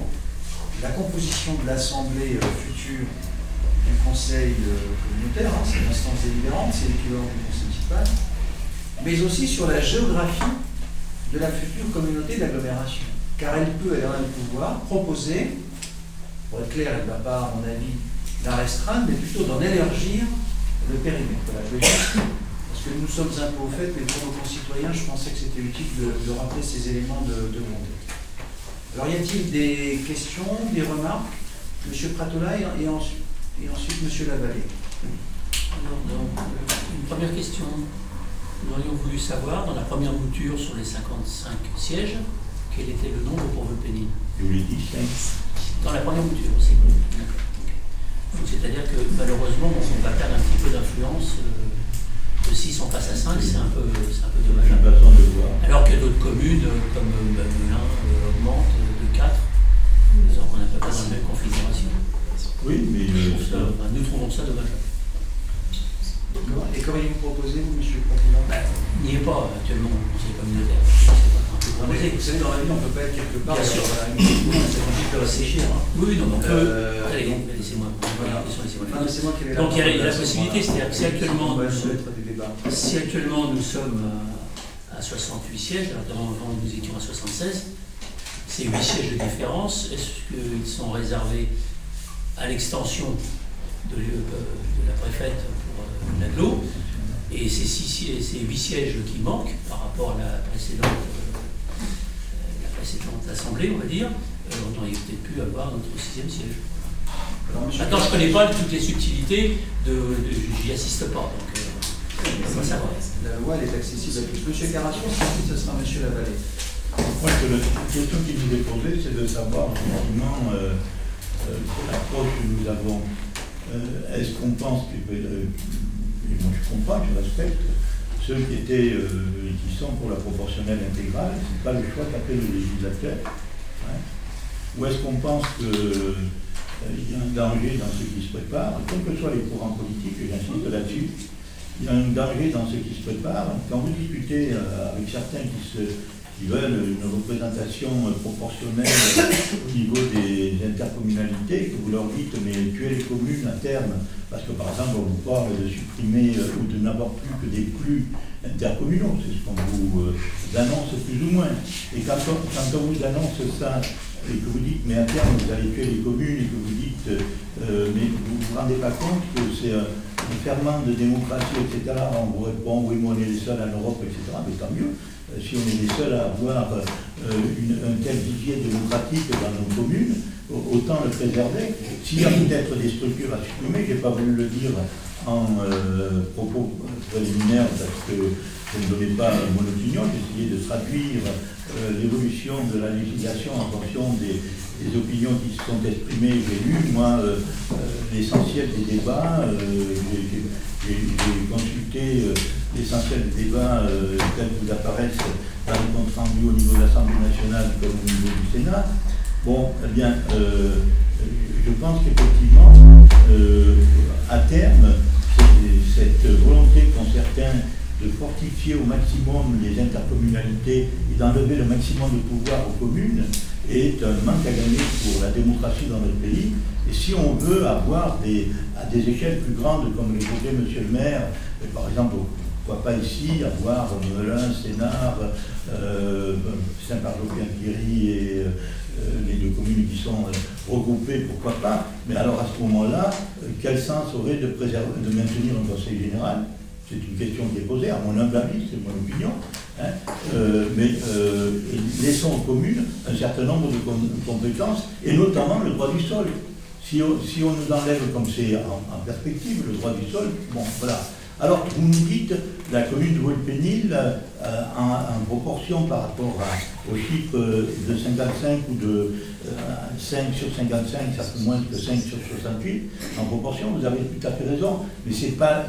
la composition de l'Assemblée future du Conseil communautaire, c'est l'instance délibérante, c'est l'équivalent du Conseil municipal, mais aussi sur la géographie de la future communauté d'agglomération. Car elle a le pouvoir proposer, pour être clair, elle ne va pas, à mon avis, la restreindre, mais plutôt d'en élargir le périmètre. Voilà, je veux dire, parce que nous sommes un peu au fait, mais pour nos concitoyens, je pensais que c'était utile de rappeler ces éléments de contexte. Alors, y a-t-il des questions, des remarques? Monsieur Pratola et ensuite Monsieur Lavallée. Alors, donc, une première question. Nous aurions voulu savoir, dans la première mouture sur les 55 sièges, quel était le nombre pour Vulpénil? Je vous l'ai dit, 5. Dans la première mouture aussi. C'est-à-dire que malheureusement, on va perdre un petit peu d'influence. De 6 on passe à 5, c'est un peu dommage. Une façon de voir. Alors que d'autres communes, comme Melun, augmentent de 4, donc on n'a pas dans la même configuration. Oui, mais nous trouvons ça dommage. Et comment vous proposez, vous, Monsieur Pratola? Il n'y est pas actuellement au conseil communautaire. Vous savez, dans la vie, on ne peut pas être quelque part. Bien sûr. C'est compliqué de réfléchir. Oui, non, donc allez, laissez-moi. Donc il y a la possibilité, c'est-à-dire que si actuellement nous sommes à 68 sièges, alors avant nous étions à 76, ces 8 sièges de différence, est-ce qu'ils sont réservés à l'extension de la préfète pour l'agglo, et ces 8 sièges qui manquent par rapport à la précédente assemblée, on va dire, on aurait peut-être pu avoir notre 6e siège. Maintenant, je ne connais pas toutes les subtilités, j'y assiste pas, donc on va savoir. La loi, elle est accessible à tous. Monsieur Carrachon, ensuite, ce sera Monsieur Lavallée. Moi, la question qui nous est posée, c'est de savoir, effectivement, l'approche que nous avons. Est-ce qu'on pense que, et moi je comprends, je respecte, ceux qui sont pour la proportionnelle intégrale, ce n'est pas le choix qu'a fait le législateur. Hein. Ou est-ce qu'on pense qu'il y a un danger dans ce qui se prépare, quels que soient les courants politiques, et j'insiste là-dessus, il y a un danger dans ce qui se prépare. Quand vous discutez avec certains qui veulent une représentation proportionnelle au niveau des intercommunalités, que vous leur dites mais tuer les communes à terme, parce que par exemple on vous parle de supprimer ou de n'avoir plus que des flux intercommunaux, c'est ce qu'on vous annonce plus ou moins. Et quand on vous annonce ça, et que vous dites mais à terme vous allez tuer les communes, et que vous dites mais vous ne vous rendez pas compte que c'est un ferment de démocratie, etc., on vous répond oui mais on est les seuls en Europe, etc., mais tant mieux. Si on est les seuls à avoir un tel vivier démocratique dans nos communes, autant le préserver. S'il y a peut-être des structures à supprimer, je n'ai pas voulu le dire en propos préliminaires parce que je ne donnais pas mon opinion, j'ai essayé de traduire l'évolution de la législation en fonction des opinions qui se sont exprimées. J'ai lu, moi, l'essentiel des débats, j'ai consulté l'essentiel des débats tels qu'ils apparaissent dans les comptes rendus au niveau de l'Assemblée nationale comme au niveau du Sénat. Bon, eh bien, je pense qu'effectivement, à terme, cette volonté qu'ont certains de fortifier au maximum les intercommunalités et d'enlever le maximum de pouvoir aux communes est un manque à gagner pour la démocratie dans notre pays. Et si on veut avoir à des échelles plus grandes, comme l'évoquait M. le maire, par exemple, pourquoi pas ici avoir Melun, Sénart, Saint-Pardo-Pimpiri et les deux communes qui sont regroupées, pourquoi pas. Mais alors à ce moment-là, quel sens aurait de maintenir un conseil général? C'est une question qui est posée, à mon humble avis, c'est mon opinion. Hein. Mais laissons aux communes un certain nombre de compétences, et notamment le droit du sol. Si on nous enlève, comme c'est en perspective, le droit du sol, bon, voilà. Alors, vous nous dites, la commune de Vulpénil, en proportion par rapport au chiffre de 55 ou de 5 sur 55, ça fait moins que 5 sur 68, en proportion, vous avez tout à fait raison, mais ce n'est pas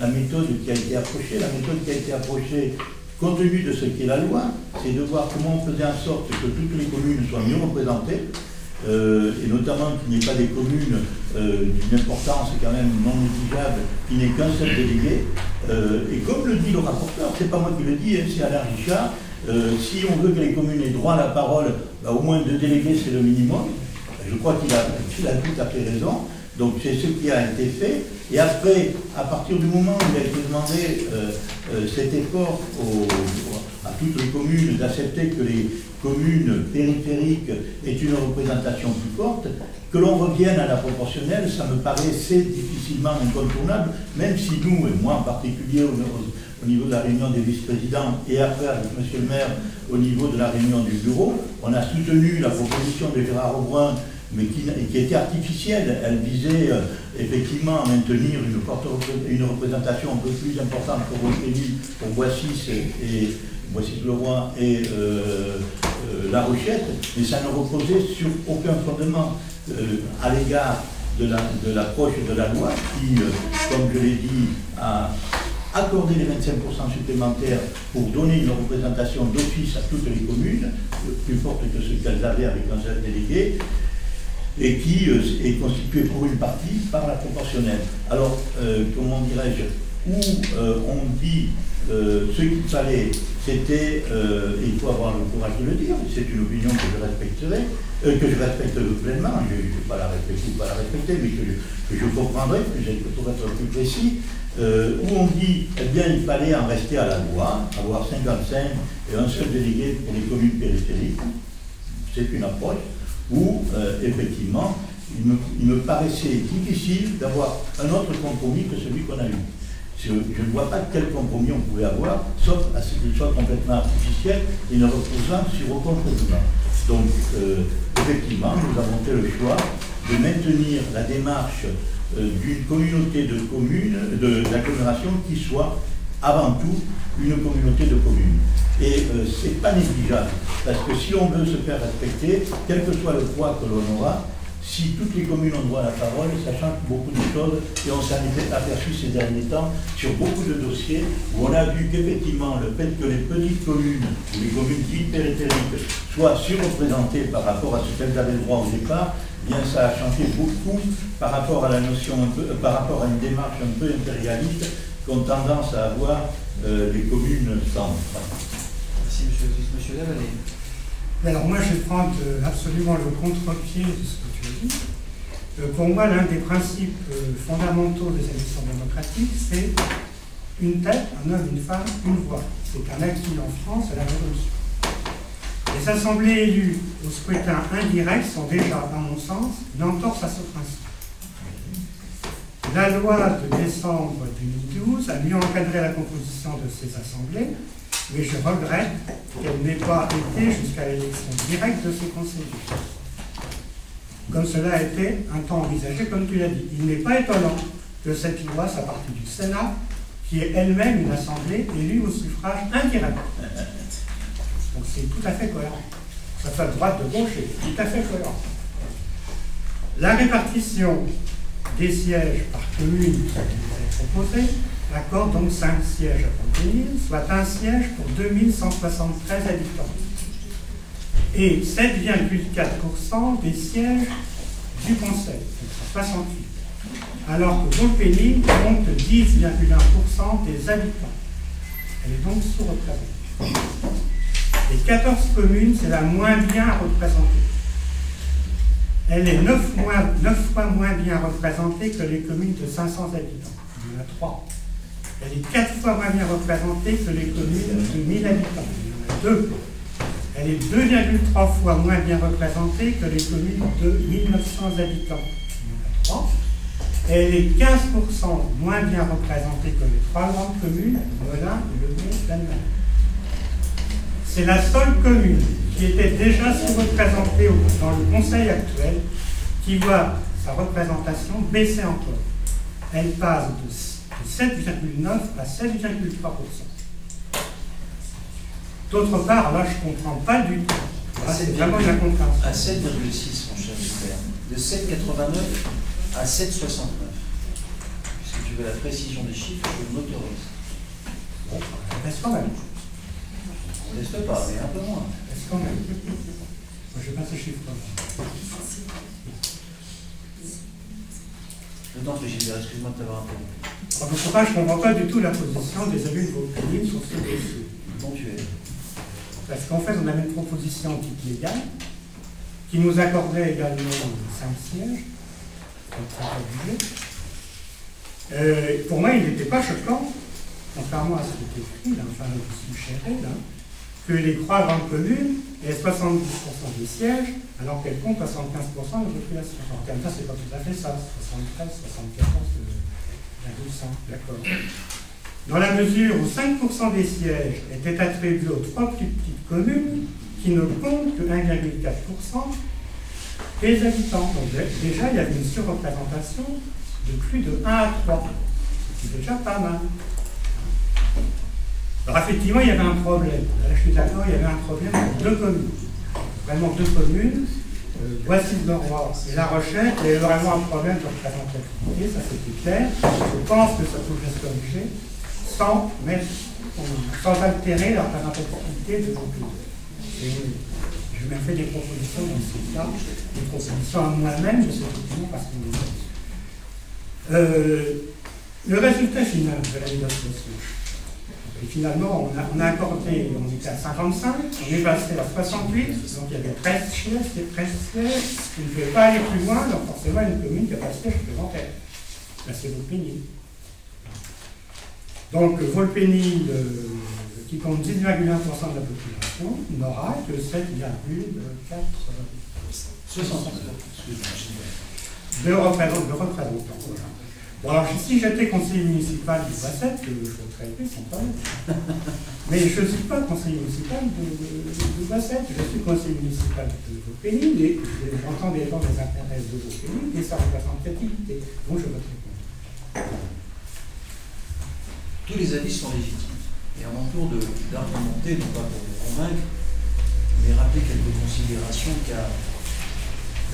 la méthode qui a été approchée. La méthode qui a été approchée, compte tenu de ce qu'est la loi, c'est de voir comment on faisait en sorte que toutes les communes soient mieux représentées, et notamment qu'il n'y ait pas des communes d'une importance quand même non négligeable, qui n'ait qu'un seul délégué. Et comme le dit le rapporteur, c'est pas moi qui le dis, c'est Alain Richard, si on veut que les communes aient droit à la parole, bah, au moins 2 délégués c'est le minimum. Je crois qu'il a tout à fait raison. Donc c'est ce qui a été fait. Et après, à partir du moment où il a été demandé cet effort à toutes les communes d'accepter que les communes périphériques aient une représentation plus forte. Que l'on revienne à la proportionnelle, ça me paraissait difficilement incontournable, même si nous, et moi en particulier au niveau de la réunion des vice-présidents, et après avec monsieur le maire au niveau de la réunion du bureau, on a soutenu la proposition de Gérard Aubrun, mais qui était artificielle. Elle visait effectivement à maintenir une représentation un peu plus importante pour Bois-Pénil, pour Boissy et Boissy-le-Roi et La Rochette, mais ça ne reposait sur aucun fondement à l'égard de l'approche de la loi qui, comme je l'ai dit, a accordé les 25% supplémentaires pour donner une représentation d'office à toutes les communes, plus forte que ce qu'elles avaient avec un seul délégué, et qui est constituée pour une partie par la proportionnelle. Alors, comment dirais-je, où on dit ce qu'il fallait, c'était, et il faut avoir le courage de le dire, c'est une opinion que je respecterai, que je respecte pleinement, je ne vais pas la respecter ou pas la respecter, mais que je comprendrai, pour être plus précis, où on dit, eh bien, il fallait en rester à la loi, avoir 55 et un seul délégué pour les communes périphériques, c'est une approche, où, effectivement, il me paraissait difficile d'avoir un autre compromis que celui qu'on a eu. Je ne vois pas quel compromis on pouvait avoir, sauf à ce qu'il soit complètement artificiel et ne reposant sur aucun fondement. Donc, effectivement, nous avons fait le choix de maintenir la démarche d'une communauté de communes, d'agglomération qui soit avant tout une communauté de communes. Et ce n'est pas négligeable, parce que si on veut se faire respecter, quel que soit le poids que l'on aura, si toutes les communes ont droit à la parole, ça change beaucoup de choses, et on s'en est aperçu ces derniers temps sur beaucoup de dossiers où on a vu qu'effectivement le fait que les petites communes, ou les communes dites périphériques, soient surreprésentées par rapport à ce qu'elles avaient le droit au départ, bien ça a changé beaucoup par rapport à la notion par rapport à une démarche un peu impérialiste qu'ont tendance à avoir les communes centres. Merci monsieur Lavallée. Alors moi je vais prendre absolument le contre-pied de ce que tu as dit. Pour moi l'un des principes fondamentaux des élections démocratiques c'est une tête, un homme, une femme, une voix. C'est un acquis en France à la Révolution. Les assemblées élues au scrutin indirect sont déjà, à mon sens, une entorse à ce principe. La loi de décembre 2012 a mieux encadré la composition de ces assemblées, mais je regrette qu'elle n'ait pas été jusqu'à l'élection directe de ces conseillers. Comme cela a été un temps envisagé, comme tu l'as dit. Il n'est pas étonnant que cette loi soit partie du Sénat, qui est elle-même une assemblée élue au suffrage indirect. Donc c'est tout à fait cohérent. Ça soit de droite, de gauche, c'est tout à fait cohérent. La répartition des sièges par commune qui est proposée accorde donc 5 sièges à Pontménil, soit un siège pour 2173 habitants. Et 7,4% des sièges du Conseil, donc 68. Alors que Pontménil compte 10,1% des habitants. Elle est donc sous-représentée. Les 14 communes, c'est la moins bien représentée. Elle est 9 fois moins bien représentée que les communes de 500 habitants. Il y en a 3. Elle est 4 fois moins bien représentée que les communes de 1000 habitants. Il y en a 2. Elle est 2,3 fois moins bien représentée que les communes de 1900 habitants. Il y en a 3. Elle est 15% moins bien représentée que les 3 grandes communes, Melun, Le Mans, l'Allemagne. C'est la seule commune qui était déjà sous-représentée dans le Conseil actuel qui voit sa représentation baisser encore. Elle passe de 7,9 à 7,3%. D'autre part, là, je ne comprends pas du tout. C'est vraiment de la compréhension. À 7,6, mon cher Gilbert. De 7,89 à 7,69. Puisque tu veux la précision des chiffres, je m'autorise. Bon, reste quand même. On ne reste pas, mais un peu moins. Reste quand même. Moi, je passe ce chiffre quand même. Je t'en prie, Gilbert, excuse-moi de t'avoir interrompu. En tout cas, je ne comprends pas du tout la position des élus de Vaucluse sur ce dossier. Ponctuel. Parce qu'en fait, on avait une proposition dite légale qui nous accordait également 5 sièges. Pour moi, il n'était pas choquant, contrairement à ce qui était écrit, là, enfin, le suggéré, là, que les 3 grandes communes aient 70% des sièges, alors qu'elles comptent 75% de la population. En termes de ça, c'est pas tout à fait ça, 73, 74,5, d'accord. Dans la mesure où 5% des sièges étaient attribués aux 3 plus petites communes, qui ne comptent que 1,4% des habitants. Donc déjà, il y avait une surreprésentation de plus de 1 à 3. C'est déjà pas mal. Alors effectivement, il y avait un problème. Là, je suis d'accord, il y avait un problème pour 2 communes. Vraiment 2 communes, Boissy-le-Roi et La Rochelle, il y avait vraiment un problème de représentativité, ça c'était clair. Je pense que ça pouvait se corriger sans altérer la représentativité de nos communes. Et je me fais des propositions dans ce cas, des propositions à moi-même, mais c'est effectivement parce qu'on est le résultat final de la négociation. Et finalement, on a accordé, on était à 55, on est passé à 68, donc il y avait 13 sièges, il ne pouvait pas aller plus loin, donc forcément une commune qui a pas de siège supplémentaire. Là, c'est Volpénil. Donc Volpénil, qui compte 10,1% de la population, n'aura que 7,4% de représentants. Voilà. Bon, alors si j'étais conseiller municipal de Bassette, je voterais plus sans problème. Mais je ne suis pas conseiller municipal de Bassette, je suis conseiller municipal de Volpénil et j'entends défendre les intérêts de Volpénil et sa représentativité. Donc je voterai contre. Tous les avis sont légitimes. Et à mon tour d'argumenter, non pas pour vous convaincre, mais rappeler quelques considérations qu'a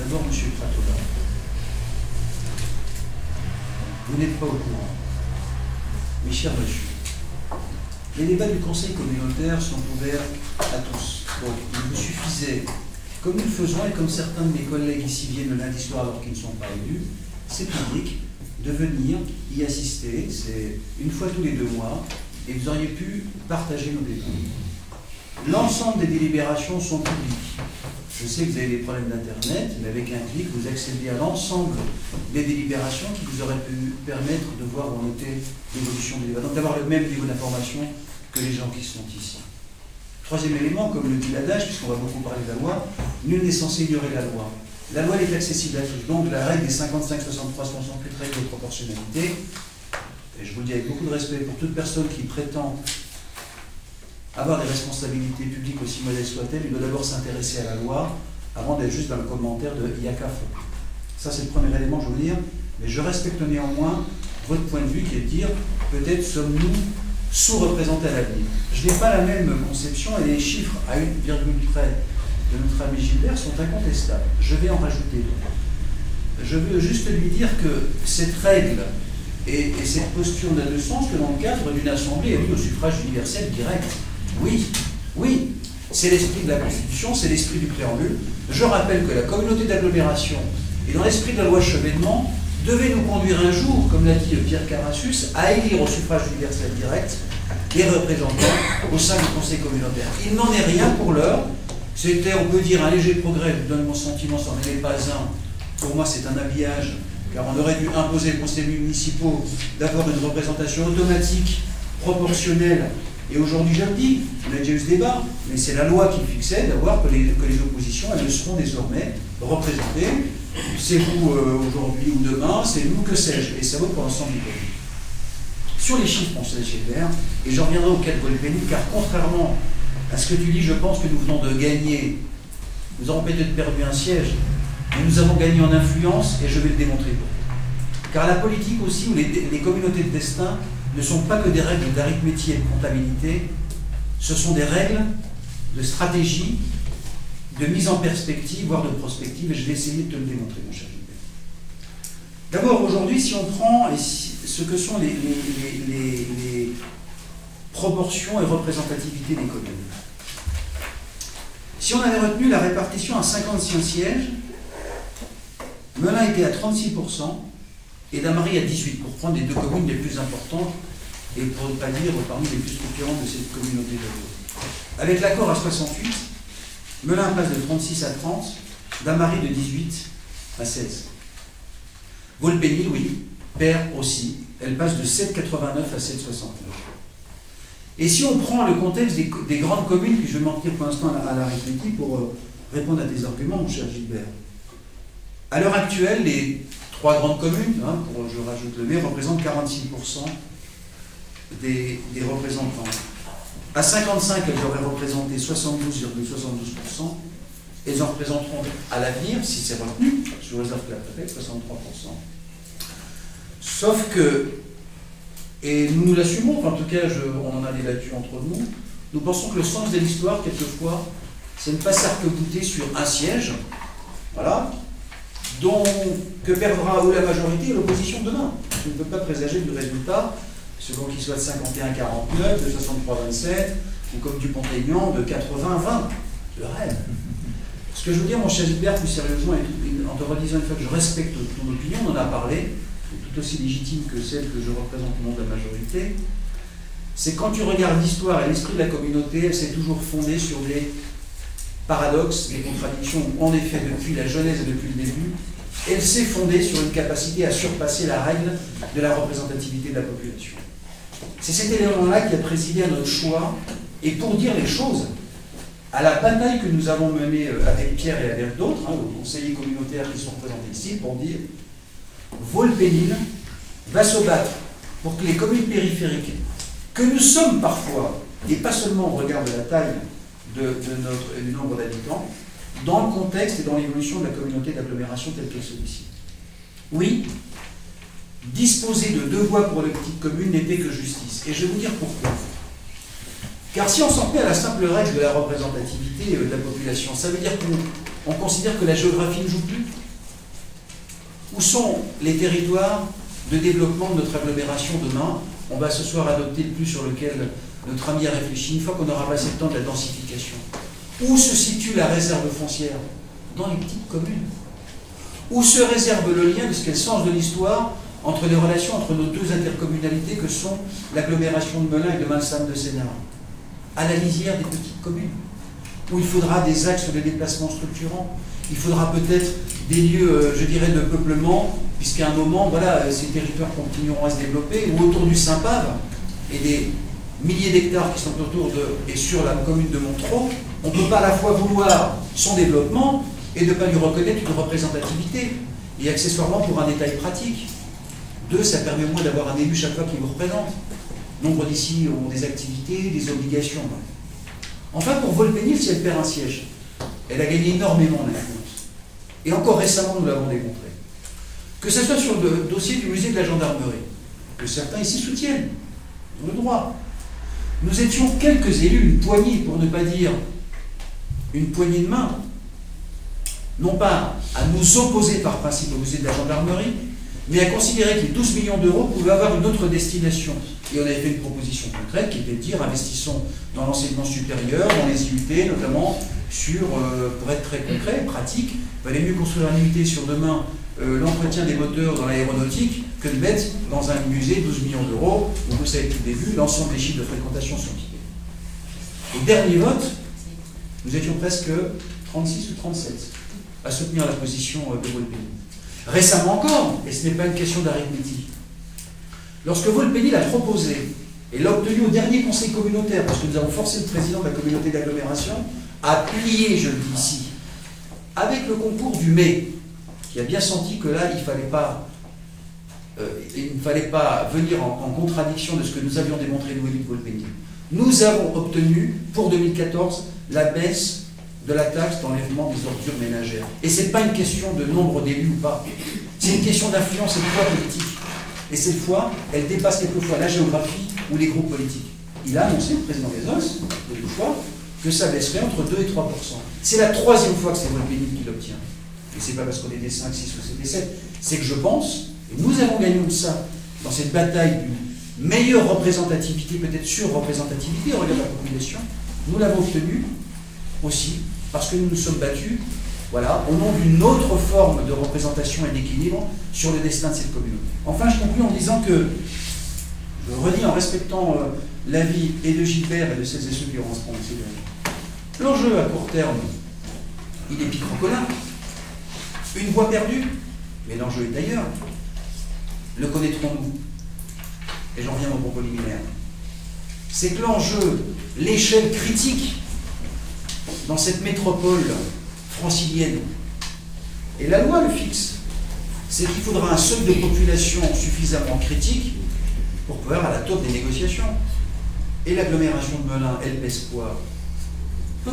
d'abord M. Pratola. Vous n'êtes pas au courant. Mes chers monsieur, les débats du Conseil communautaire sont ouverts à tous. Donc, il vous suffisait, comme nous le faisons et comme certains de mes collègues ici viennent le lundi soir alors qu'ils ne sont pas élus, c'est public, de venir y assister. C'est une fois tous les 2 mois et vous auriez pu partager nos débats. L'ensemble des délibérations sont publiques. Je sais que vous avez des problèmes d'Internet, mais avec un clic, vous accédez à l'ensemble des délibérations qui vous auraient pu permettre de voir où en était l'évolution des débats. Donc d'avoir le même niveau d'information que les gens qui sont ici. Troisième élément, comme le dit l'adage, puisqu'on va beaucoup parler de la loi, nul n'est censé ignorer la loi. La loi est accessible à tous. Donc la règle des 55, 63, 68 règles de proportionnalité, et je vous le dis avec beaucoup de respect pour toute personne qui prétend avoir des responsabilités publiques aussi modestes soient-elles, il doit d'abord s'intéresser à la loi avant d'être juste dans le commentaire de Iacafo. Ça, c'est le premier élément que je veux dire, mais je respecte néanmoins votre point de vue qui est de dire peut-être sommes-nous sous-représentés à l'avenir. Je n'ai pas la même conception et les chiffres à une virgule près de notre ami Gilbert sont incontestables. Je vais en rajouter d'autres. Je veux juste lui dire que cette règle et cette posture n'a de sens que dans le cadre d'une assemblée élue au suffrage universel direct. Oui, oui, c'est l'esprit de la Constitution, c'est l'esprit du préambule. Je rappelle que la communauté d'agglomération, et dans l'esprit de la loi Chevènement, devait nous conduire un jour, comme l'a dit Pierre Carassus, à élire au suffrage universel direct des représentants au sein du conseil communautaire. Il n'en est rien pour l'heure. C'était, on peut dire, un léger progrès, je vous donne mon sentiment, ça n'en est pas un. Pour moi, c'est un habillage, car on aurait dû imposer aux conseils municipaux d'avoir une représentation automatique, proportionnelle. Et aujourd'hui, je le dis, on a déjà eu ce débat, mais c'est la loi qui fixait d'avoir que les oppositions, elles seront désormais représentées. C'est vous aujourd'hui ou demain, c'est nous, que sais-je, et ça vaut pour l'ensemble du pays. Sur les chiffres, mon cher Gilbert, et j'en reviendrai au cas de Volpénil, car contrairement à ce que tu dis, je pense que nous venons de gagner, nous avons peut-être perdu un siège, mais nous avons gagné en influence, et je vais le démontrer pourquoi. Car la politique aussi, ou les communautés de destin, ne sont pas que des règles d'arithmétique et de comptabilité, ce sont des règles de stratégie, de mise en perspective, voire de prospective, et je vais essayer de te le démontrer, mon cher Gilbert. D'abord, aujourd'hui, si on prend ce que sont les proportions et représentativité des communes. Si on avait retenu la répartition à 55 sièges, Melun était à 36%, et Damary à 18%, pour prendre les 2 communes les plus importantes, et pour ne pas dire parmi les plus structurantes de cette communauté de. Avec l'accord à 68, Melun passe de 36 à 30, Damary de 18 à 16. Volpénil, oui, perd aussi, elle passe de 7,89 à 7,69. Et si on prend le contexte des grandes communes, puis je vais m'en tenir pour l'instant à l'arithmétique pour répondre à tes arguments, mon cher Gilbert. À l'heure actuelle, les 3 grandes communes, je rajoute le V, représentent 46% des représentants. À 55, elles auraient représenté 72,72%. Elles en représenteront à l'avenir, si c'est retenu, sous réserve que la préfète, 63%. Sauf que, et nous l'assumons, en tout cas on en a débattu entre nous, nous pensons que le sens de l'histoire, quelquefois, c'est ne pas s'arc-bouter sur un siège, voilà, que perdra ou la majorité ou l'opposition demain. Je ne peux pas présager du résultat, selon qu'il soit de 51-49, de 63-27, ou comme du Pont-Aignan, de 80-20. Je rêve. Ce que je veux dire, mon cher Gilbert, plus sérieusement, et en te redisant une fois que je respecte ton opinion, on en a parlé, tout aussi légitime que celle que je représente au nom de la majorité, c'est quand tu regardes l'histoire et l'esprit de la communauté, elle s'est toujours fondée sur des paradoxes, des contradictions, où en effet, depuis la Genèse et depuis le début, elle s'est fondée sur une capacité à surpasser la règle de la représentativité de la population. C'est cet élément-là qui a présidé à notre choix, et pour dire les choses, à la bataille que nous avons menée avec Pierre et avec d'autres, aux conseillers communautaires qui sont représentés ici, pour dire Vaux-le-Pénil va se battre pour que les communes périphériques, que nous sommes parfois, et pas seulement au regard de la taille du nombre d'habitants, dans le contexte et dans l'évolution de la communauté d'agglomération telle qu'elle se décide. Oui, disposer de 2 voix pour les petites communes n'était que justice. Et je vais vous dire pourquoi. Car si on s'en fait à la simple règle de la représentativité de la population, ça veut dire qu'on considère que la géographie ne joue plus. Où sont les territoires de développement de notre agglomération demain? On va ce soir adopter le plus sur lequel notre ami a réfléchi, une fois qu'on aura passé le temps de la densification. Où se situe la réserve foncière? Dans les petites communes. Où se réserve le lien, de ce qu'est le sens de l'histoire, entre les relations entre nos 2 intercommunalités que sont l'agglomération de Melun et de Malsam de Sénart? À la lisière des petites communes, où il faudra des axes de déplacement structurants, il faudra peut-être des lieux, je dirais, de peuplement, puisqu'à un moment, voilà, ces territoires continueront à se développer, ou autour du Saint-Pave, et des milliers d'hectares qui sont autour et sur la commune de Montereau, on ne peut pas à la fois vouloir son développement et ne pas lui reconnaître une représentativité, et accessoirement pour un détail pratique. 2, ça permet au moins d'avoir un élu chaque fois qui vous représente. Nombre d'ici ont des activités, des obligations. Enfin, pour Vaux-le-Pénil, si elle perd un siège, elle a gagné énormément d'influence. Et encore récemment, nous l'avons démontré. Que ce soit sur le dossier du musée de la gendarmerie, que certains ici soutiennent, ils ont le droit. Nous étions quelques élus, une poignée, pour ne pas dire une poignée de main, non pas à nous opposer par principe au musée de la gendarmerie, mais à considérer que les 12 millions d'euros pouvaient avoir une autre destination. Et on avait fait une proposition concrète qui était de dire investissons dans l'enseignement supérieur, dans les IUT, notamment sur, pour être très concret, pratique, il valait mieux construire un IUT sur demain l'entretien des moteurs dans l'aéronautique que de mettre dans un musée 12 millions d'euros, où vous savez depuis le début, l'ensemble des chiffres de fréquentation sont tirés. Au dernier vote, nous étions presque 36 ou 37 à soutenir la position de Vaux-le-Pénil. Récemment encore, et ce n'est pas une question d'arithmétique, lorsque Vaux-le-Pénil a proposé, et l'a obtenu au dernier conseil communautaire, parce que nous avons forcé le président de la communauté d'agglomération à plier, je le dis ici, avec le concours du mai, qui a bien senti que là, il ne fallait pas venir en contradiction de ce que nous avions démontré nous, élus de Vaux-le-Pénil. Nous avons obtenu, pour 2014, la baisse de la taxe d'enlèvement des ordures ménagères. Et ce n'est pas une question de nombre d'élus ou pas, c'est une question d'influence et de poids politique. Et cette fois, elle dépasse quelquefois la géographie ou les groupes politiques. Il a annoncé, le président des OS, quelquefois, que ça baisserait entre 2 et 3%. C'est la 3e fois que c'est Vaux-le-Pénil qui l'obtient. Et c'est pas parce qu'on est des 5, 6 ou 7 des 7. C'est que je pense, et nous avons gagné ça dans cette bataille d'une meilleure représentativité, peut-être sur-représentativité au regard de la population, nous l'avons obtenu aussi parce que nous nous sommes battus, voilà, au nom d'une autre forme de représentation et d'équilibre sur le destin de cette communauté. Enfin, je conclue en disant que, je redis en respectant l'avis et de Gilbert et de celles et ceux qui auront prononcé l'enjeu à court terme, il est picrocolin. Une voie perdue, mais l'enjeu est ailleurs. Le connaîtrons-nous? Et j'en reviens à mon propos liminaire. c'est que l'enjeu, l'échelle critique dans cette métropole francilienne, et la loi le fixe, c'est qu'il faudra un seuil de population suffisamment critique pour pouvoir à la table des négociations. Et l'agglomération de Melun, elle pèse quoi? Peu.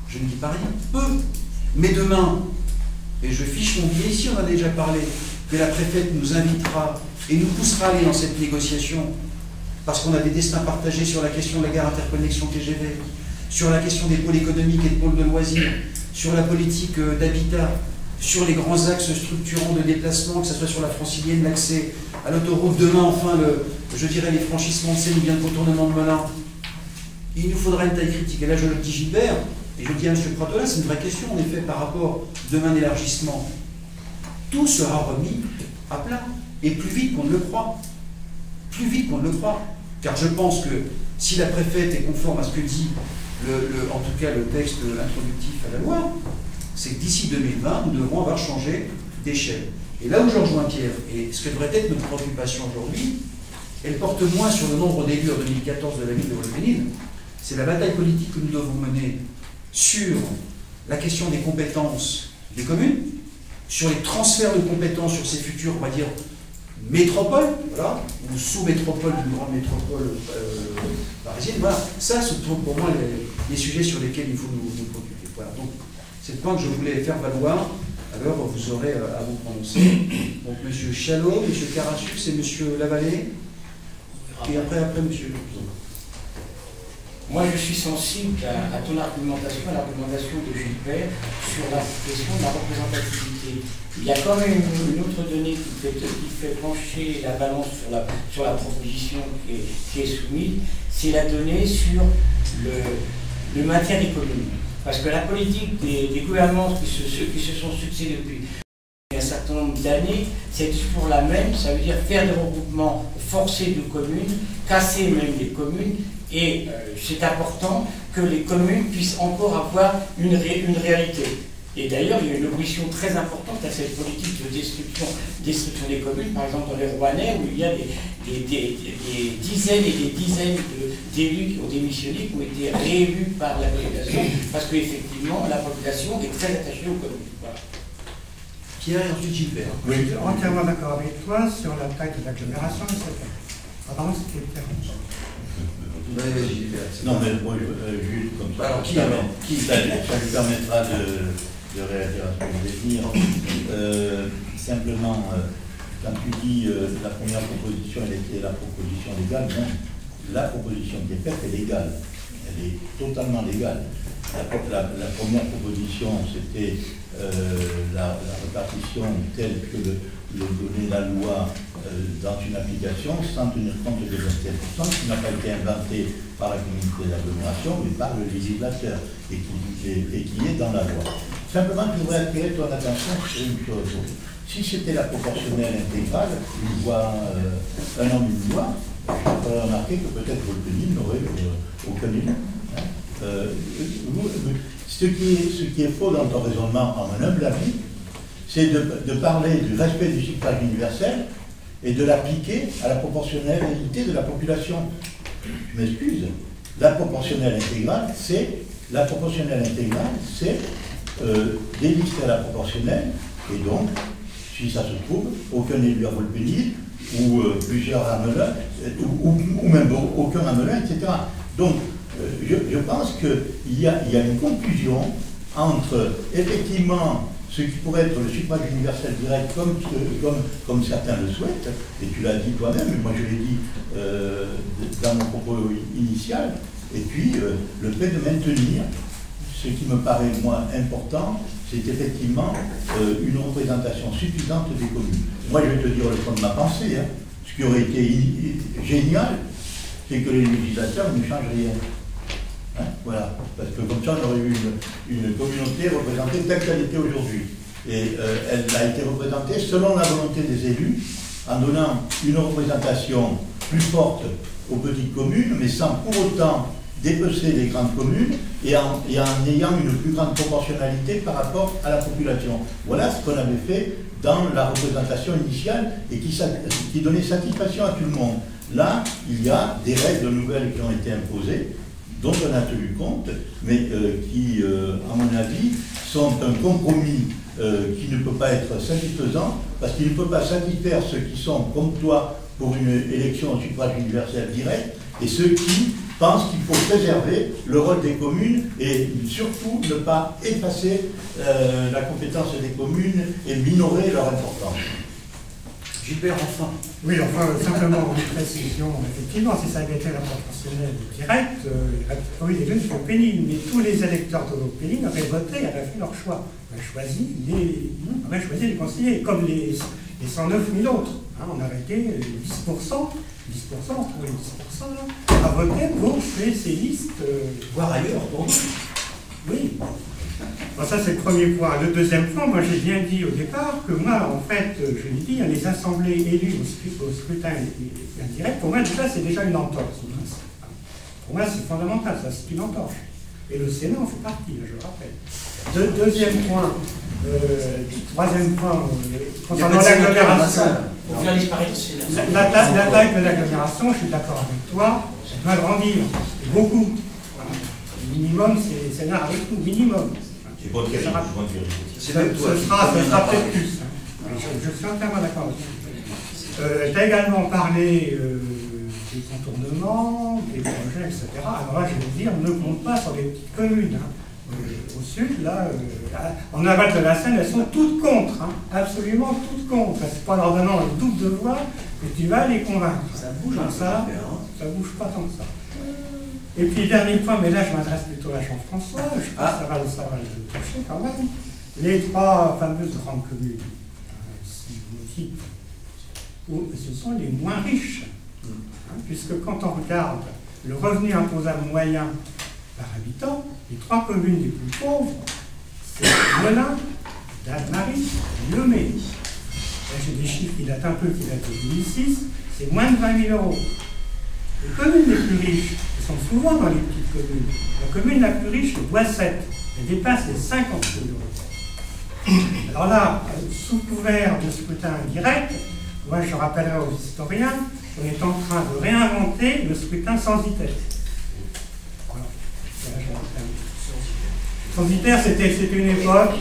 Je ne dis pas rien. Peu. Mais demain, et je fiche mon billet ici, on en a déjà parlé, que la préfète nous invitera et nous poussera à aller dans cette négociation, parce qu'on a des destins partagés sur la question de la gare interconnexion TGV, sur la question des pôles économiques et de pôles de loisirs, sur la politique d'habitat, sur les grands axes structurants de déplacement, que ce soit sur la francilienne, l'accès à l'autoroute, demain enfin, je dirais les franchissements de Seine ou bien le contournement de Melun. Il nous faudra une taille critique. Et là, je le dis Gilbert, et je le dis à M. Pratola, c'est une vraie question, en effet, par rapport demain d'élargissement. Tout sera remis à plat, et plus vite qu'on ne le croit. Plus vite qu'on ne le croit. Car je pense que si la préfète est conforme à ce que dit, en tout cas, le texte introductif à la loi, c'est que d'ici 2020, nous devrons avoir changé d'échelle. Et là où je rejoins Pierre, et ce que devrait être notre préoccupation aujourd'hui, elle porte moins sur le nombre d'élus en 2014 de la ville de Wolfenil, c'est la bataille politique que nous devons mener sur la question des compétences des communes, sur les transferts de compétences sur ces futures, on va dire, métropoles, voilà, ou sous-métropoles d'une grande métropole parisienne. Voilà, ça, ce sont pour moi les sujets sur lesquels il faut nous préoccuper. Voilà. Donc, c'est le point que je voulais faire valoir. Alors, vous aurez à vous prononcer. Donc, M. Chalot, M. Carassus et M. Lavallée. Et après, M. Moi, je suis sensible à ton argumentation, à l'argumentation de Gilbert sur la question de la représentativité. Il y a quand même une autre donnée qui fait pencher la balance sur la proposition qui est soumise, c'est la donnée sur le maintien des communes. Parce que la politique des gouvernements qui se sont succédés depuis un certain nombre d'années, c'est toujours la même, ça veut dire faire des regroupements forcés de communes, casser même les communes, et c'est important que les communes puissent encore avoir une réalité. Et d'ailleurs, il y a une opposition très importante à cette politique de destruction des communes, par exemple dans les Rouennais, où il y a des dizaines et des dizaines d'élus qui ont démissionné, qui ont été réélus par la population, parce qu'effectivement, la population est très attachée aux communes. Voilà. Pierre et ensuite Gilbert. Oui. Je suis entièrement d'accord avec toi sur la taille de l'agglomération, etc. Apparemment, c'était différent. Non, mais moi, juste comme ça, alors, ça lui permettra de réagir à ce que je voulais dire. Simplement, quand tu dis la première proposition, elle était la proposition légale, non. La proposition qui est faite est légale. Elle est totalement légale. La première proposition, c'était la répartition telle que le donnait la loi dans une application sans tenir compte de 27%, qui n'a pas été inventé par la communauté d'agglomération, mais par le législateur, et qui est dans la loi. Simplement, je voudrais attirer ton attention sur une chose. Si c'était la proportionnelle intégrale, une voix, un homme, une voix, je pourrais remarquer que peut-être Wolfenil n'aurait aucun élu. Ce qui est faux dans ton raisonnement, en mon humble avis, c'est de parler du respect du suffrage universel et de l'appliquer à la proportionnalité de la population. Je m'excuse. La proportionnelle intégrale, c'est des listes à la proportionnelle, et donc, si ça se trouve, aucun élu à Wolfenil, ou plusieurs à Melun, ou même aucun à Melun, etc. Donc, je pense qu'il y a une confusion entre, effectivement, ce qui pourrait être le suffrage universel direct, comme certains le souhaitent, et tu l'as dit toi-même, et moi je l'ai dit dans mon propos initial, et puis le fait de maintenir ce qui me paraît, moi, important, c'est effectivement une représentation suffisante des communes. Moi, je vais te dire le fond de ma pensée, hein. Ce qui aurait été génial, c'est que les législateurs ne changent rien. Hein, voilà, parce que comme ça, on aurait eu une communauté représentée telle qu'elle était aujourd'hui. Et elle a été représentée selon la volonté des élus, en donnant une représentation plus forte aux petites communes, mais sans pour autant dépecer les grandes communes et en ayant une plus grande proportionnalité par rapport à la population. Voilà ce qu'on avait fait dans la représentation initiale et qui donnait satisfaction à tout le monde. Là, il y a des règles nouvelles qui ont été imposées, dont on a tenu compte, mais qui, à mon avis, sont un compromis qui ne peut pas être satisfaisant, parce qu'il ne peut pas satisfaire ceux qui sont, comme toi, pour une élection au suffrage universel direct, et ceux qui pensent qu'il faut préserver le rôle des communes et surtout ne pas effacer la compétence des communes et minorer leur importance. Gilbert, enfin. Oui, enfin, simplement une précision. Effectivement, si ça avait été la proportionnelle directe, oui, les jeunes sont pénibles, mais tous les électeurs de pénibles auraient voté, auraient fait leur choix. Auraient choisi les conseillers, comme les 109 000 autres. Hein, on aurait été 10%, oui, 10% là, à voter pour ces listes. Voire ailleurs, pour nous. Oui. Bon, ça, c'est le premier point. Le deuxième point, moi, j'ai bien dit au départ que moi, en fait, je l'ai dit, les assemblées élues au scrutin indirect, pour moi, déjà, c'est déjà une entorse. Pour moi, c'est fondamental, ça, c'est une entorse. Et le Sénat en fait partie, je le rappelle. Deuxième point, troisième point, concernant l'agglomération. Pour faire disparaître le Sénat. La taille de l'agglomération, je suis d'accord avec toi, elle doit grandir, et beaucoup. Voilà. Le minimum, c'est le Sénat avec nous, minimum. C'est pas le cas, ce sera peut-être plus. Hein. Je suis entièrement d'accord là-dessus. Tu as également parlé des contournements, des projets, etc. Alors là, je vais dire, ne compte pas sur les petites communes. Hein. Au sud, là, en aval de la Seine, elles sont toutes contre, hein. Absolument toutes contre. C'est pas leur donnant le double de voix que tu vas les convaincre. Ça bouge un ça, ça bouge pas tant que ça. Et puis, dernier point, mais là, je m'adresse plutôt à Jean-François, je pense que ça va le toucher quand même. Les trois fameuses grandes communes, si vous dites, ce sont les moins riches. Hein, puisque quand on regarde le revenu imposable moyen par habitant, les trois communes les plus pauvres, c'est Melun, Dame-Marie, Lemay. Là, j'ai des chiffres qui datent un peu, qui datent de 2006, c'est moins de 20 000 €. Les communes les plus riches, elles sont souvent dans les petites communes. La commune la plus riche, c'est Boissette, elle dépasse les 50 000 €. Alors là, sous couvert de scrutin indirect, moi je rappellerai aux historiens, on est en train de réinventer le scrutin censitaire. Voilà. Censitaire, c'était une époque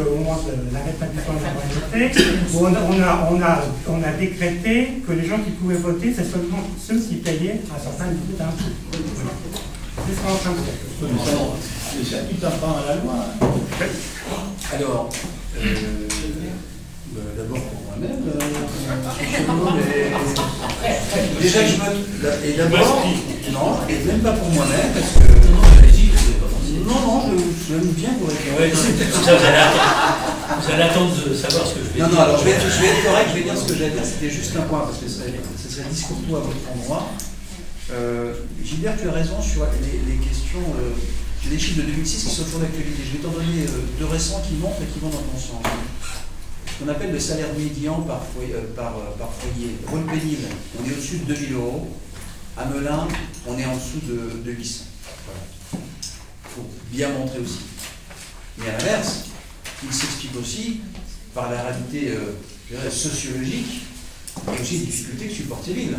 au moment de la rétablissement de la royauté, où on a décrété que les gens qui pouvaient voter, c'est seulement ceux qui payaient un certain niveau d'impôt. C'est ce qu'on est en train de faire. C'est ça qui t'apprend à la loi. Alors, d'abord pour moi-même, déjà je vote, et d'abord, non, et même pas pour moi-même, parce que non, j'aime bien vous répondre. Vous allez attendre de savoir ce que je vais dire. Non, alors je vais être correct, je vais dire ce que j'ai à dire, c'était juste un point, parce que ce serait discourtois à votre endroit. Gilbert, tu as raison sur les questions, les chiffres de 2006 qui sont toujours d'actualité. Je vais t'en donner deux récents qui montrent et qui vont dans ton sens. Ce qu'on appelle le salaire médian par foyer. Rôle-Pénil, on est au-dessus de 2 000 €. À Melun, on est en dessous de 800. Voilà. Il faut bien montrer aussi. Mais à l'inverse, il s'explique aussi par la réalité sociologique et aussi les difficultés que supportent ces villes.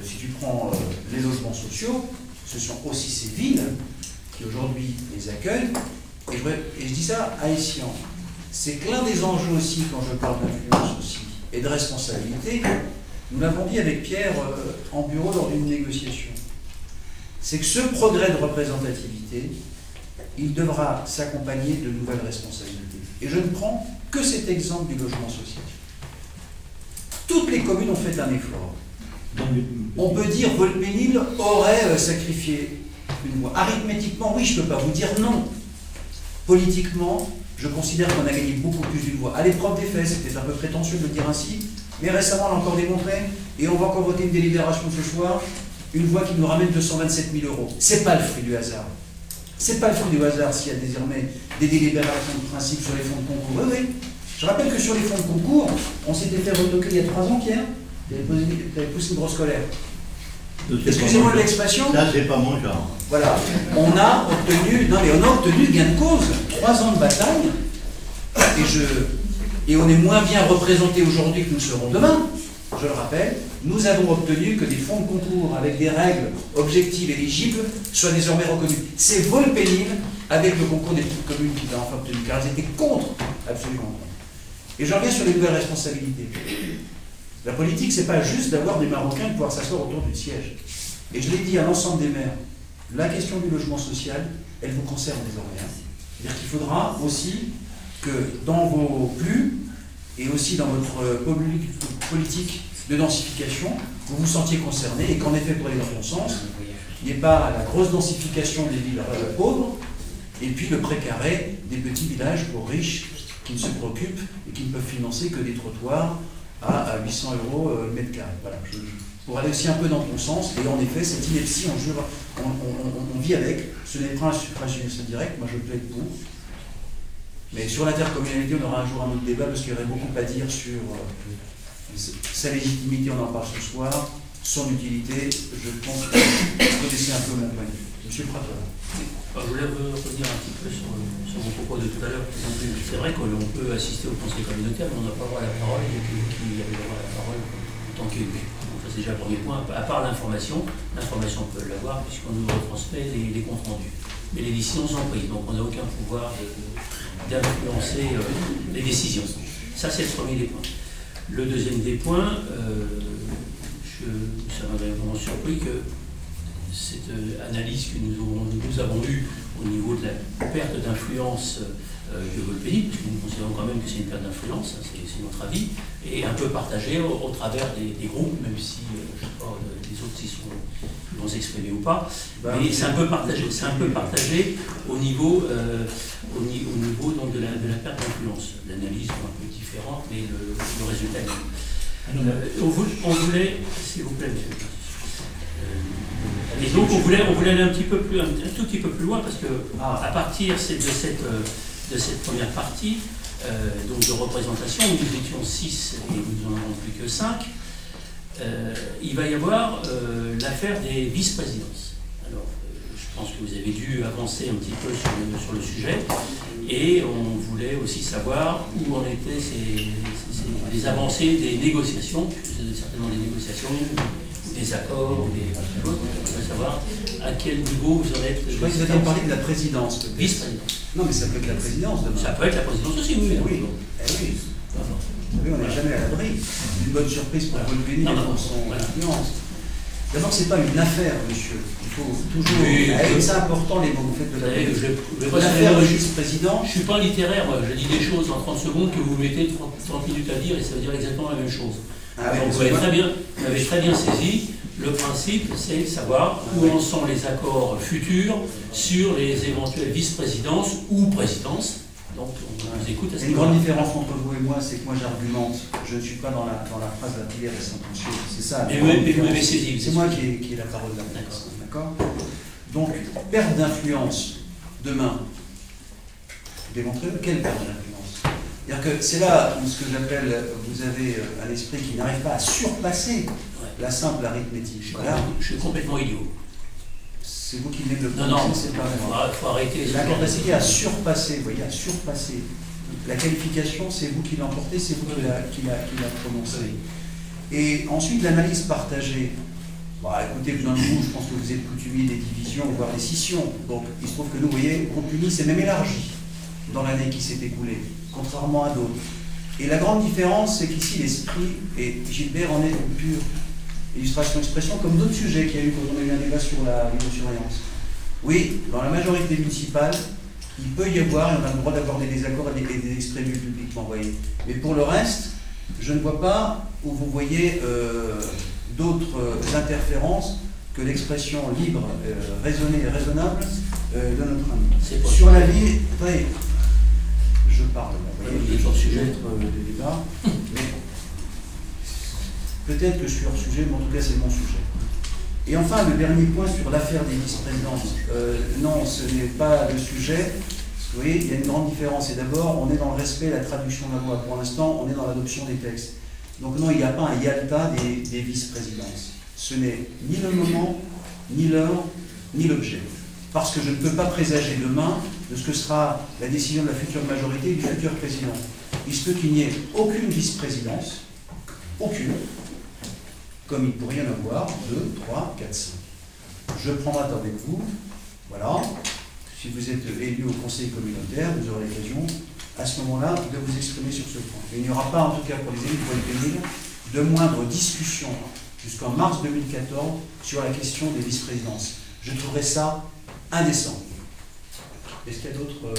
Si tu prends les logements sociaux, ce sont aussi ces villes qui aujourd'hui les accueillent. Et je dis ça à escient. C'est que l'un des enjeux aussi, quand je parle d'influence aussi, et de responsabilité, nous l'avons dit avec Pierre en bureau lors d'une négociation, c'est que ce progrès de représentativité, il devra s'accompagner de nouvelles responsabilités. Et je ne prends que cet exemple du logement social. Toutes les communes ont fait un effort. On peut dire que Rôle-Pénil aurait sacrifié une voix. Arithmétiquement, oui, je ne peux pas vous dire non. Politiquement, je considère qu'on a gagné beaucoup plus d'une voix. À l'épreuve des faits, c'était un peu prétentieux de le dire ainsi, mais récemment, on l'a encore démontré, et on va encore voter une délibération ce soir, une voix qui nous ramène 227 000 €. C'est pas le fruit du hasard. C'est pas le fruit du hasard s'il y a désormais des délibérations de principe sur les fonds de concours. Oui, oui. Je rappelle que sur les fonds de concours, on s'était fait retoquer il y a 3 ans, Pierre. Tu avais poussé une grosse colère. Excusez-moi de l'expression. Là, c'est pas mon genre. Voilà. On a obtenu gain de cause. 3 ans de bataille. Et et on est moins bien représenté aujourd'hui que nous le serons demain. Je le rappelle, nous avons obtenu que des fonds de concours avec des règles objectives et éligibles soient désormais reconnus. C'est Volpénil, avec le concours des petites communes qui l'a enfin obtenu, car elles étaient contre, absolument contre. Et j'en reviens sur les nouvelles responsabilités. La politique, c'est pas juste d'avoir des Marocains et pouvoir s'asseoir autour du siège. Et je l'ai dit à l'ensemble des maires, la question du logement social, elle vous concerne désormais. C'est-à-dire qu'il faudra aussi que dans vos plus et aussi dans votre politique de densification, vous vous sentiez concerné et qu'en effet, pour aller dans bon sens, il n'y ait pas la grosse densification des villes pauvres et puis le précaré des petits villages pour riches qui ne se préoccupent et qui ne peuvent financer que des trottoirs à 800 € le mètre carré. Voilà, pour aller aussi un peu dans ton sens, et en effet, cette ineptie, on vit avec, ce n'est pas un suffrage universel direct, moi je plaide pour. Mais sur l'intercommunalité, on aura un jour un autre débat, parce qu'il y aurait beaucoup à dire sur sa légitimité, on en parle ce soir, son utilité, je pense que vous connaissez un peu mon point de vue. Monsieur Pratois. Je voulais revenir un petit peu sur mon propos de tout à l'heure. C'est vrai qu'on peut assister au conseil communautaire, mais on n'a pas le droit à la parole, et qui avait le droit à la parole en tant qu'élu. Donc ça c'est déjà le premier point. À part l'information on peut l'avoir puisqu'on nous retransmet les comptes rendus. Mais les décisions sont prises, donc on n'a aucun pouvoir d'influencer les décisions. Ça c'est le premier des points. Le deuxième des points, ça m'avait vraiment surpris que cette analyse que nous avons eue au niveau de la perte d'influence de Volpénil, parce que nous considérons quand même que c'est une perte d'influence, hein, c'est notre avis, et un peu partagée au travers des groupes, même si je ne sais pas les autres s'ils vont s'exprimer ou pas, mais c'est un peu partagé au niveau, donc de la perte d'influence. L'analyse est un peu différente, mais le résultat est le même. On voulait, s'il vous plaît, monsieur. Et donc on voulait aller un tout petit peu plus loin, parce que à partir de cette première partie donc de représentation, où nous étions 6 et nous n'en avons plus que 5, il va y avoir l'affaire des vice-présidences. Alors, je pense que vous avez dû avancer un petit peu sur le sujet, et on voulait aussi savoir où en étaient les avancées des négociations, puisque c'est certainement des négociations, des accords, des choses. On voudrait savoir à quel niveau vous en êtes. Je crois que vous avez parlé de la présidence, peut-être. Vice-présidence. Non, mais ça peut être la présidence demain. Ça peut être la présidence aussi, oui. Oui. Oui. Vous savez, on n'est jamais à l'abri. Une bonne surprise pour Volpénil et pour son influence. D'abord, ce n'est pas une affaire, monsieur. Il faut toujours. C'est important les mots que vous faites de la politique. L'affaire de vice-président. Je ne suis pas littéraire, moi. Je dis des choses en 30 secondes que vous mettez 30 minutes à dire et ça veut dire exactement la même chose. Donc vous avez très bien saisi. Le principe, c'est de savoir où en sont les accords futurs sur les éventuelles vice-présidences ou présidences. Donc on vous écoute à ce moment-là. Une grande différence entre vous et moi, c'est que moi j'argumente. Je ne suis pas dans la phrase la prière et sentencieux. C'est ça. Mais vous avez saisi. C'est moi qui ai la parole là. D'accord. Donc, perte d'influence demain. Démontrer quelle perte d'influence? C'est-à-dire que c'est là où ce que j'appelle, vous avez un esprit qui n'arrive pas à surpasser la simple arithmétique. Voilà. Je suis complètement idiot. C'est vous qui venez de le prononcer. Non, c'est pas moi. Il faut arrêter. La capacité à surpasser, vous voyez, à surpasser. La qualification, c'est vous qui l'emportez, c'est vous qui l'a prononcée. Et ensuite, l'analyse partagée. Bon, écoutez, vous, je pense que vous êtes coutumier des divisions, voire des scissions. Donc, il se trouve que nous, vous voyez, Groupe Uni s'est même élargi dans l'année qui s'est écoulée, contrairement à d'autres. Et la grande différence, c'est qu'ici, l'esprit, et Gilbert en est une pure illustration-expression, comme d'autres sujets qu'il y a eu quand on a eu un débat sur la vidéosurveillance. Oui, dans la majorité municipale, il peut y avoir, et on a le droit d'avoir des désaccords et des extraits du publiquement envoyés. Mais pour le reste, je ne vois pas où vous voyez d'autres interférences que l'expression libre, raisonnée et raisonnable de notre ami. Sur la vie, oui, je parle, vous voyez, il y a d'autres sujets de débat, mais peut-être que je suis hors sujet, mais en tout cas c'est mon sujet. Et enfin, le dernier point sur l'affaire des vice-présidences. Non, ce n'est pas le sujet. Vous voyez, il y a une grande différence. Et d'abord, on est dans le respect de la traduction de la loi. Pour l'instant, on est dans l'adoption des textes. Donc non, il n'y a pas un Yalta des vice-présidences. Ce n'est ni le moment, ni l'heure, ni l'objet. Parce que je ne peux pas présager demain de ce que sera la décision de la future majorité et du futur président. il se peut qu'il n'y ait aucune vice-présidence, aucune, comme il pourrait y en avoir 2, 3, 4, 5. Je prends date avec vous, voilà. Si vous êtes élu au conseil communautaire, vous aurez l'occasion, à ce moment-là, de vous exprimer sur ce point. Et il n'y aura pas, en tout cas pour les élus de Volpénil, de moindre discussion jusqu'en mars 2014 sur la question des vice-présidences. Je trouverais ça indécent. Est-ce qu'il y a d'autres...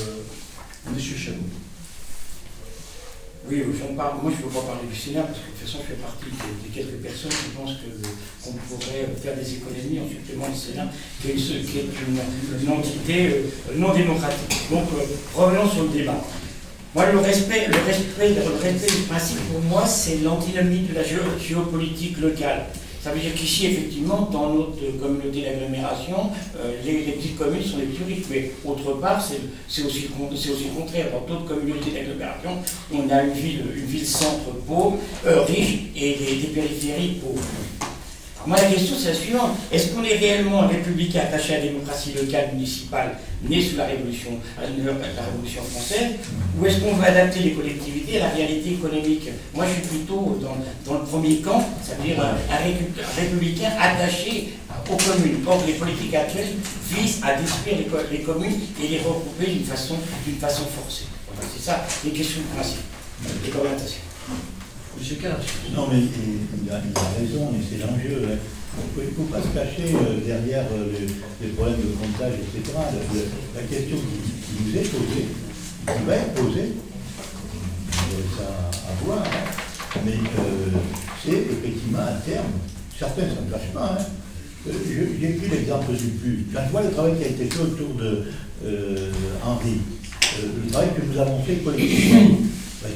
Monsieur Chabot. Oui, moi je ne veux pas parler du Sénat parce que de toute façon je fais partie des quelques personnes qui pensent qu'on pourrait faire des économies en supplément du Sénat, qui est une entité non démocratique. Donc revenons sur le débat. Moi le respect du principe pour moi c'est l'antinomie de la géopolitique locale. Ça veut dire qu'ici, effectivement, dans notre communauté d'agglomération, les petites communes sont les plus riches. Mais autre part, c'est aussi le contraire. Dans d'autres communautés d'agglomération, on a une ville-centre pauvre, riche, et des périphéries pauvres. Alors moi, la question, c'est la suivante. Est-ce qu'on est réellement un républicain attaché à la démocratie locale municipale, né sous la Révolution française, ou est-ce qu'on veut adapter les collectivités à la réalité économique? Moi, je suis plutôt dans le premier camp, c'est-à-dire un républicain attaché aux communes. Or, les politiques actuelles visent à détruire les communes et les regrouper d'une façon forcée. Voilà, c'est ça, les questions de principe, les commentations. Monsieur Carr. Non, mais il a raison, et c'est l'enjeu. Hein. Il ne faut pas se cacher derrière les problèmes de comptage, etc. La question qui nous est posée, qui va être posée, ça à voir, hein. Mais c'est effectivement à terme, certains ne s'en cachent pas. Hein. J'ai pris l'exemple du plus. Quand je vois le travail qui a été fait autour de Henri, le travail que nous avons fait collectivement,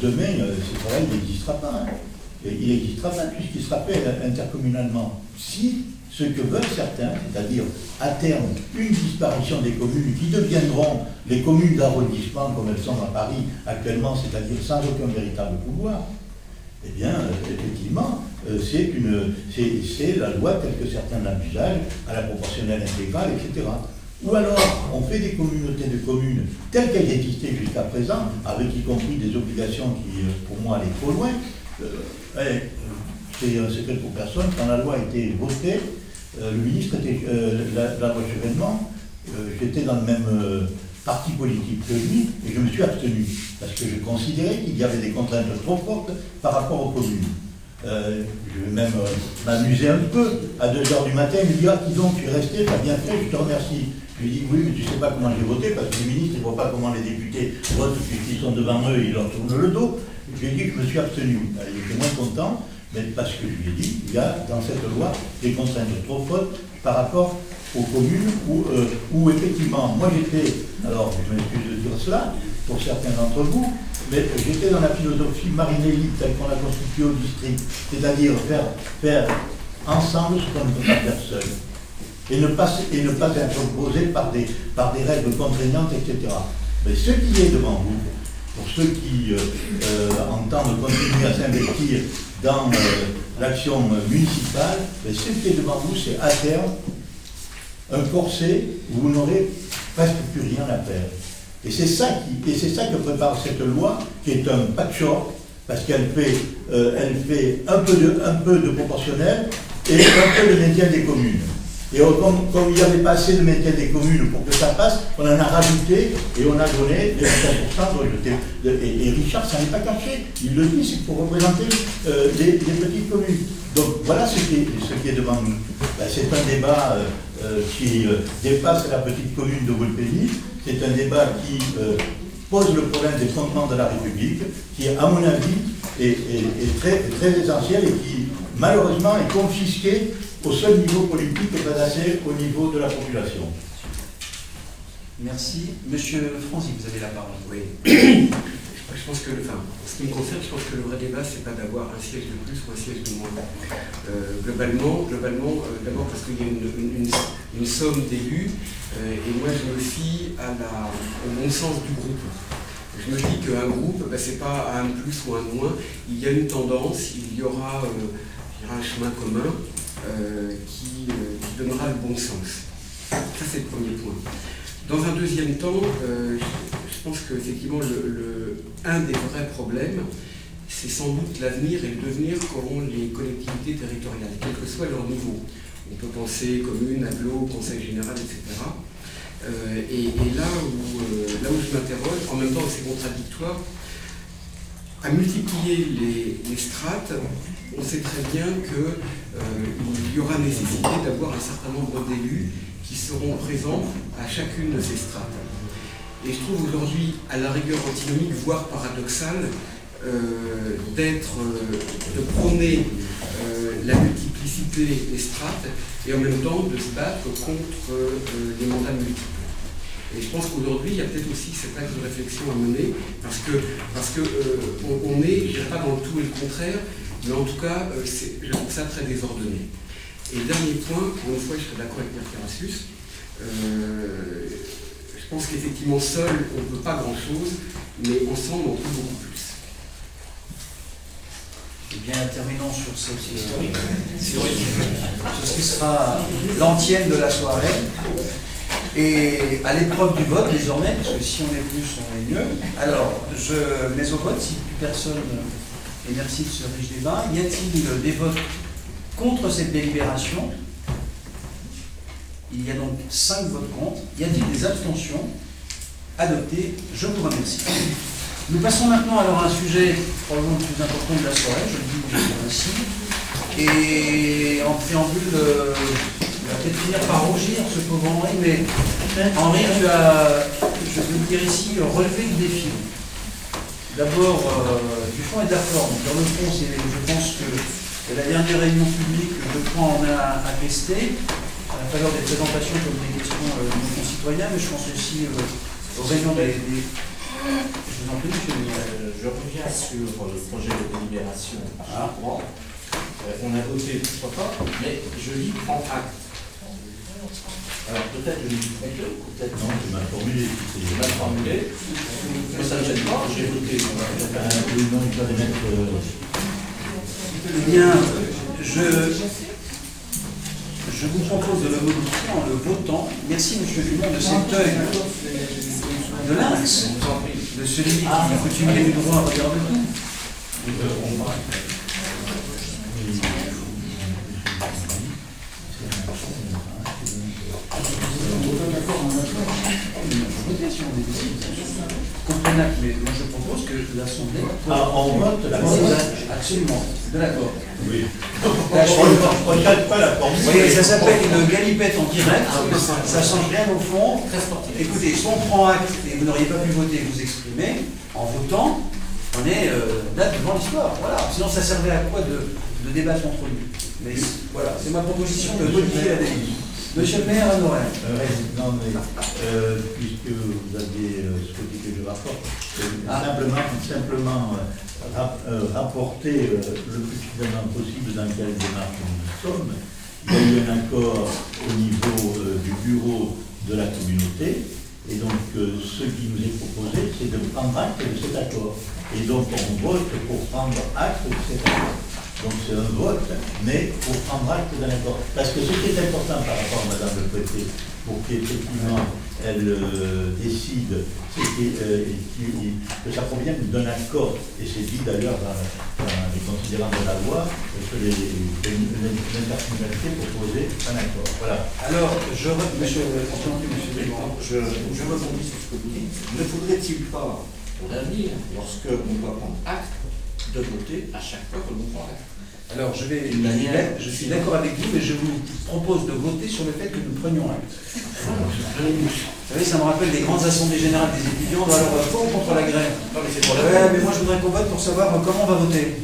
demain, ce travail n'existera pas. Hein. Il n'existera pas puisqu'il sera fait intercommunalement. Si ce que veulent certains, c'est-à-dire à terme une disparition des communes qui deviendront les communes d'arrondissement comme elles sont à Paris actuellement, c'est-à-dire sans aucun véritable pouvoir, eh bien, effectivement, c'est la loi telle que certains l'envisagent, à la proportionnelle intégrale, etc. Ou alors, on fait des communautés de communes telles qu'elles existaient jusqu'à présent, avec y compris des obligations qui, pour moi, allaient trop loin. C'est un secret pour personne. Quand la loi a été votée, le ministre était, la loi Chevènement, j'étais dans le même parti politique que lui, et je me suis abstenu, parce que je considérais qu'il y avait des contraintes trop fortes par rapport aux communes. Je vais même m'amuser un peu. À 2 h du matin, il me dit « Ah, dis donc, tu es resté, tu as bien fait, je te remercie. » Je lui dis « Oui, mais tu ne sais pas comment j'ai voté, parce que les ministres ne voient pas comment les députés votent, puisqu'ils sont devant eux, ils leur tournent le dos. » Je lui ai dit que je me suis abstenu. Il était moins content, mais parce que je lui ai dit, il y a dans cette loi des contraintes trop fortes par rapport aux communes où effectivement, moi j'étais, alors je m'excuse de dire cela, pour certains d'entre vous, mais j'étais dans la philosophie Marinelli telle qu'on l'a constituée au district, c'est-à-dire faire ensemble ce qu'on ne peut pas faire seul. Et ne pas être opposé par des règles contraignantes, etc. Mais ce qui est devant vous, pour ceux qui entendent continuer à s'investir dans l'action municipale, ce qui est devant vous, c'est à terme un corset où vous n'aurez presque plus rien à faire. Et c'est ça que prépare cette loi, qui est un patchwork, parce qu'elle fait un peu de proportionnel et un peu de maintien des communes. Et comme il n'y avait pas assez de maintien des communes pour que ça passe, on en a rajouté et on a donné les 25%. Et Richard, ça n'est pas caché. Il le dit, c'est pour représenter des petites communes. Donc voilà ce qui est devant nous. Ben, c'est un débat qui dépasse la petite commune de Volpénil. C'est un débat qui pose le problème des fondements de la République, qui, à mon avis, est très, très essentiel et qui, malheureusement, est confisqué au seul niveau politique et pas assez au niveau de la population. Merci. Monsieur Franzi, vous avez la parole. Oui. Je pense que, enfin, en ce qui me concerne, je pense que le vrai débat, c'est pas d'avoir un siège de plus ou un siège de moins. Globalement, d'abord parce qu'il y a une somme d'élus, et moi je me fie au bon sens du groupe. Je me dis qu'un groupe, c'est pas un plus ou un moins, il y a une tendance, il y aura un chemin commun qui donnera le bon sens. Ça, c'est le premier point. Dans un deuxième temps, je pense qu'effectivement, un des vrais problèmes, c'est sans doute l'avenir et le devenir qu'auront les collectivités territoriales, quel que soit leur niveau. On peut penser commune, agglo, conseil général, etc. Et là où je m'interroge, en même temps c'est contradictoire, à multiplier les strates, on sait très bien qu'il y aura nécessité d'avoir un certain nombre d'élus qui seront présents à chacune de ces strates. Et je trouve aujourd'hui, à la rigueur antinomique, voire paradoxal, de prôner la multiplicité des strates et en même temps de se battre contre les mandats multiples. Et je pense qu'aujourd'hui, il y a peut-être aussi cet axe de réflexion à mener, parce que on est, je ne dirais pas dans le tout et le contraire, mais en tout cas, je trouve ça très désordonné. Et dernier point, pour une fois, je serais d'accord avec Pierre Carassus, je pense qu'effectivement, seul, on ne peut pas grand-chose, mais ensemble, on peut beaucoup plus. Eh bien, terminons sur ce qui sera l'antienne de la soirée. Et à l'épreuve du vote, désormais, parce que si on est plus, on est mieux. Alors, je mets au vote, si plus personne, et merci de ce riche débat, y a-t-il des votes contre cette délibération? Il y a donc 5 votes contre. Y a-t-il des abstentions? Adopté. Je vous remercie. Nous passons maintenant alors à un sujet probablement le plus important de la soirée, je le dis ainsi. Et en préambule, il va peut-être finir par rougir, ce pauvre Henri, mais Henri, tu as, je vais vous dire ici, relevé le défi. D'abord, du fond et de la forme. Dans le fond, je pense que la dernière réunion publique, je crois, en a attesté, à la faveur des présentations comme des questions de nos concitoyens, mais je pense aussi aux réunions des... Je vous en prie, monsieur. Je reviens sur le projet de délibération à droit. On a voté, pourquoi pas, mais je lis en acte. Alors peut-être je lis trompé, peut-être non, c'est mal formulé. C'est mal formulé. Mais ça ne gêne pas, j'ai voté. Non, il fallait mettre. Eh bien, je vous propose de le modifier en le votant. Merci, monsieur Dumont, de cet œil de lynx, de celui qui a coutumier du droit regarde tout. Comprenez, mais moi je propose que l'Assemblée. On vote la absolument, de l'accord. Oui. On ne regarde pas la forme. Oui, ça s'appelle une galipette en direct, ça change rien au fond. Écoutez, si on prend acte et vous n'auriez pas pu voter et vous exprimer, en votant, on est là devant l'histoire. Voilà. Sinon, ça servait à quoi de débattre entre nous? Mais voilà, c'est ma proposition de modifier la délibération. Monsieur le maire, Honoré. Non, mais puisque vous aviez souhaité que je rapporte, simplement rapporter le plus suffisamment possible dans quelle démarche nous sommes. Il y a eu un accord au niveau du bureau de la communauté, et donc ce qui nous est proposé, c'est de prendre acte de cet accord. Et donc on vote pour prendre acte de cet accord. Donc c'est un vote, mais pour prendre acte d'un accord. Parce que ce qui est important par rapport à Madame le Préfet, pour qu'effectivement elle décide, c'est que ça provient d'un accord. Et c'est dit d'ailleurs dans les considérants de la loi que l'intercommunalité proposait un accord. Voilà. Alors, je rebondis sur ce que vous dites. Ne faudrait-il pas, pour l'avenir, lorsque on doit prendre acte, de voter à chaque fois que l'on prend acte? Alors, je suis d'accord avec vous, mais je vous propose de voter sur le fait que nous prenions acte. Vous savez, ça me rappelle les grandes assemblées générales des étudiants, alors pour ou contre la grève? Mais moi je voudrais qu'on vote pour savoir comment on va voter.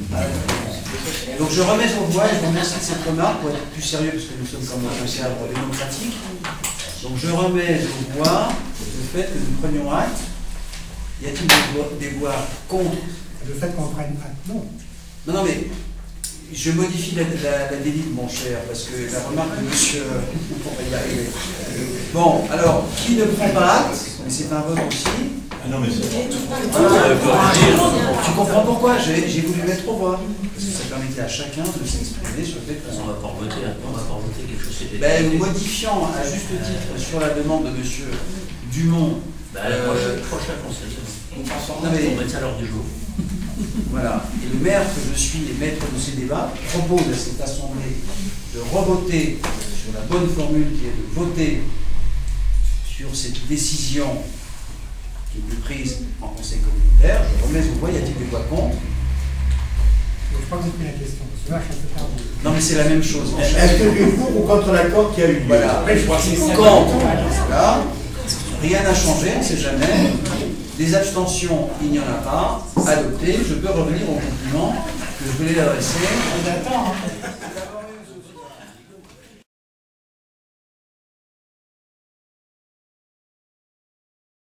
Donc je remets au voix, et je vous remercie de cette remarque, pour être plus sérieux, parce que nous sommes comme un cadre démocratique. Donc je remets au voix le fait que nous prenions acte. Y a-t-il des voix contre? Le fait qu'on prenne acte, non. Non, mais je modifie la délite, mon cher, parce que la remarque de monsieur... on va y arriver. Bon, alors, qui ne prend pas acte, mais c'est un vote aussi. Ah non, mais c'est... Tu comprends pourquoi j'ai voulu mettre au voix. Parce que ça permettait à chacun de s'exprimer sur le fait qu'on va pas voter quelque chose. Nous modifiant à juste titre sur la demande de monsieur Dumont. Prochain conseil. Non, mais- On met ça à l'ordre du jour. Voilà. Et le maire que je suis, et maître de ces débats, propose à cette assemblée de revoter sur la bonne formule qui est de voter sur cette décision qui est prise en conseil communautaire. Je remets aux voix, y a-t-il des voix contre? Je crois que j'ai pris la question, parce que là, je suis un peu perdu. Non, mais c'est la même chose. Est-ce que tu es pour ou contre l'accord qui a eu lieu? Voilà. Oui, je crois que c'est ça. Contre. Voilà. Rien n'a changé, on ne sait jamais. Des abstentions, il n'y en a pas. Adopté. Je peux revenir au compliment que je voulais adresser. On attend, hein.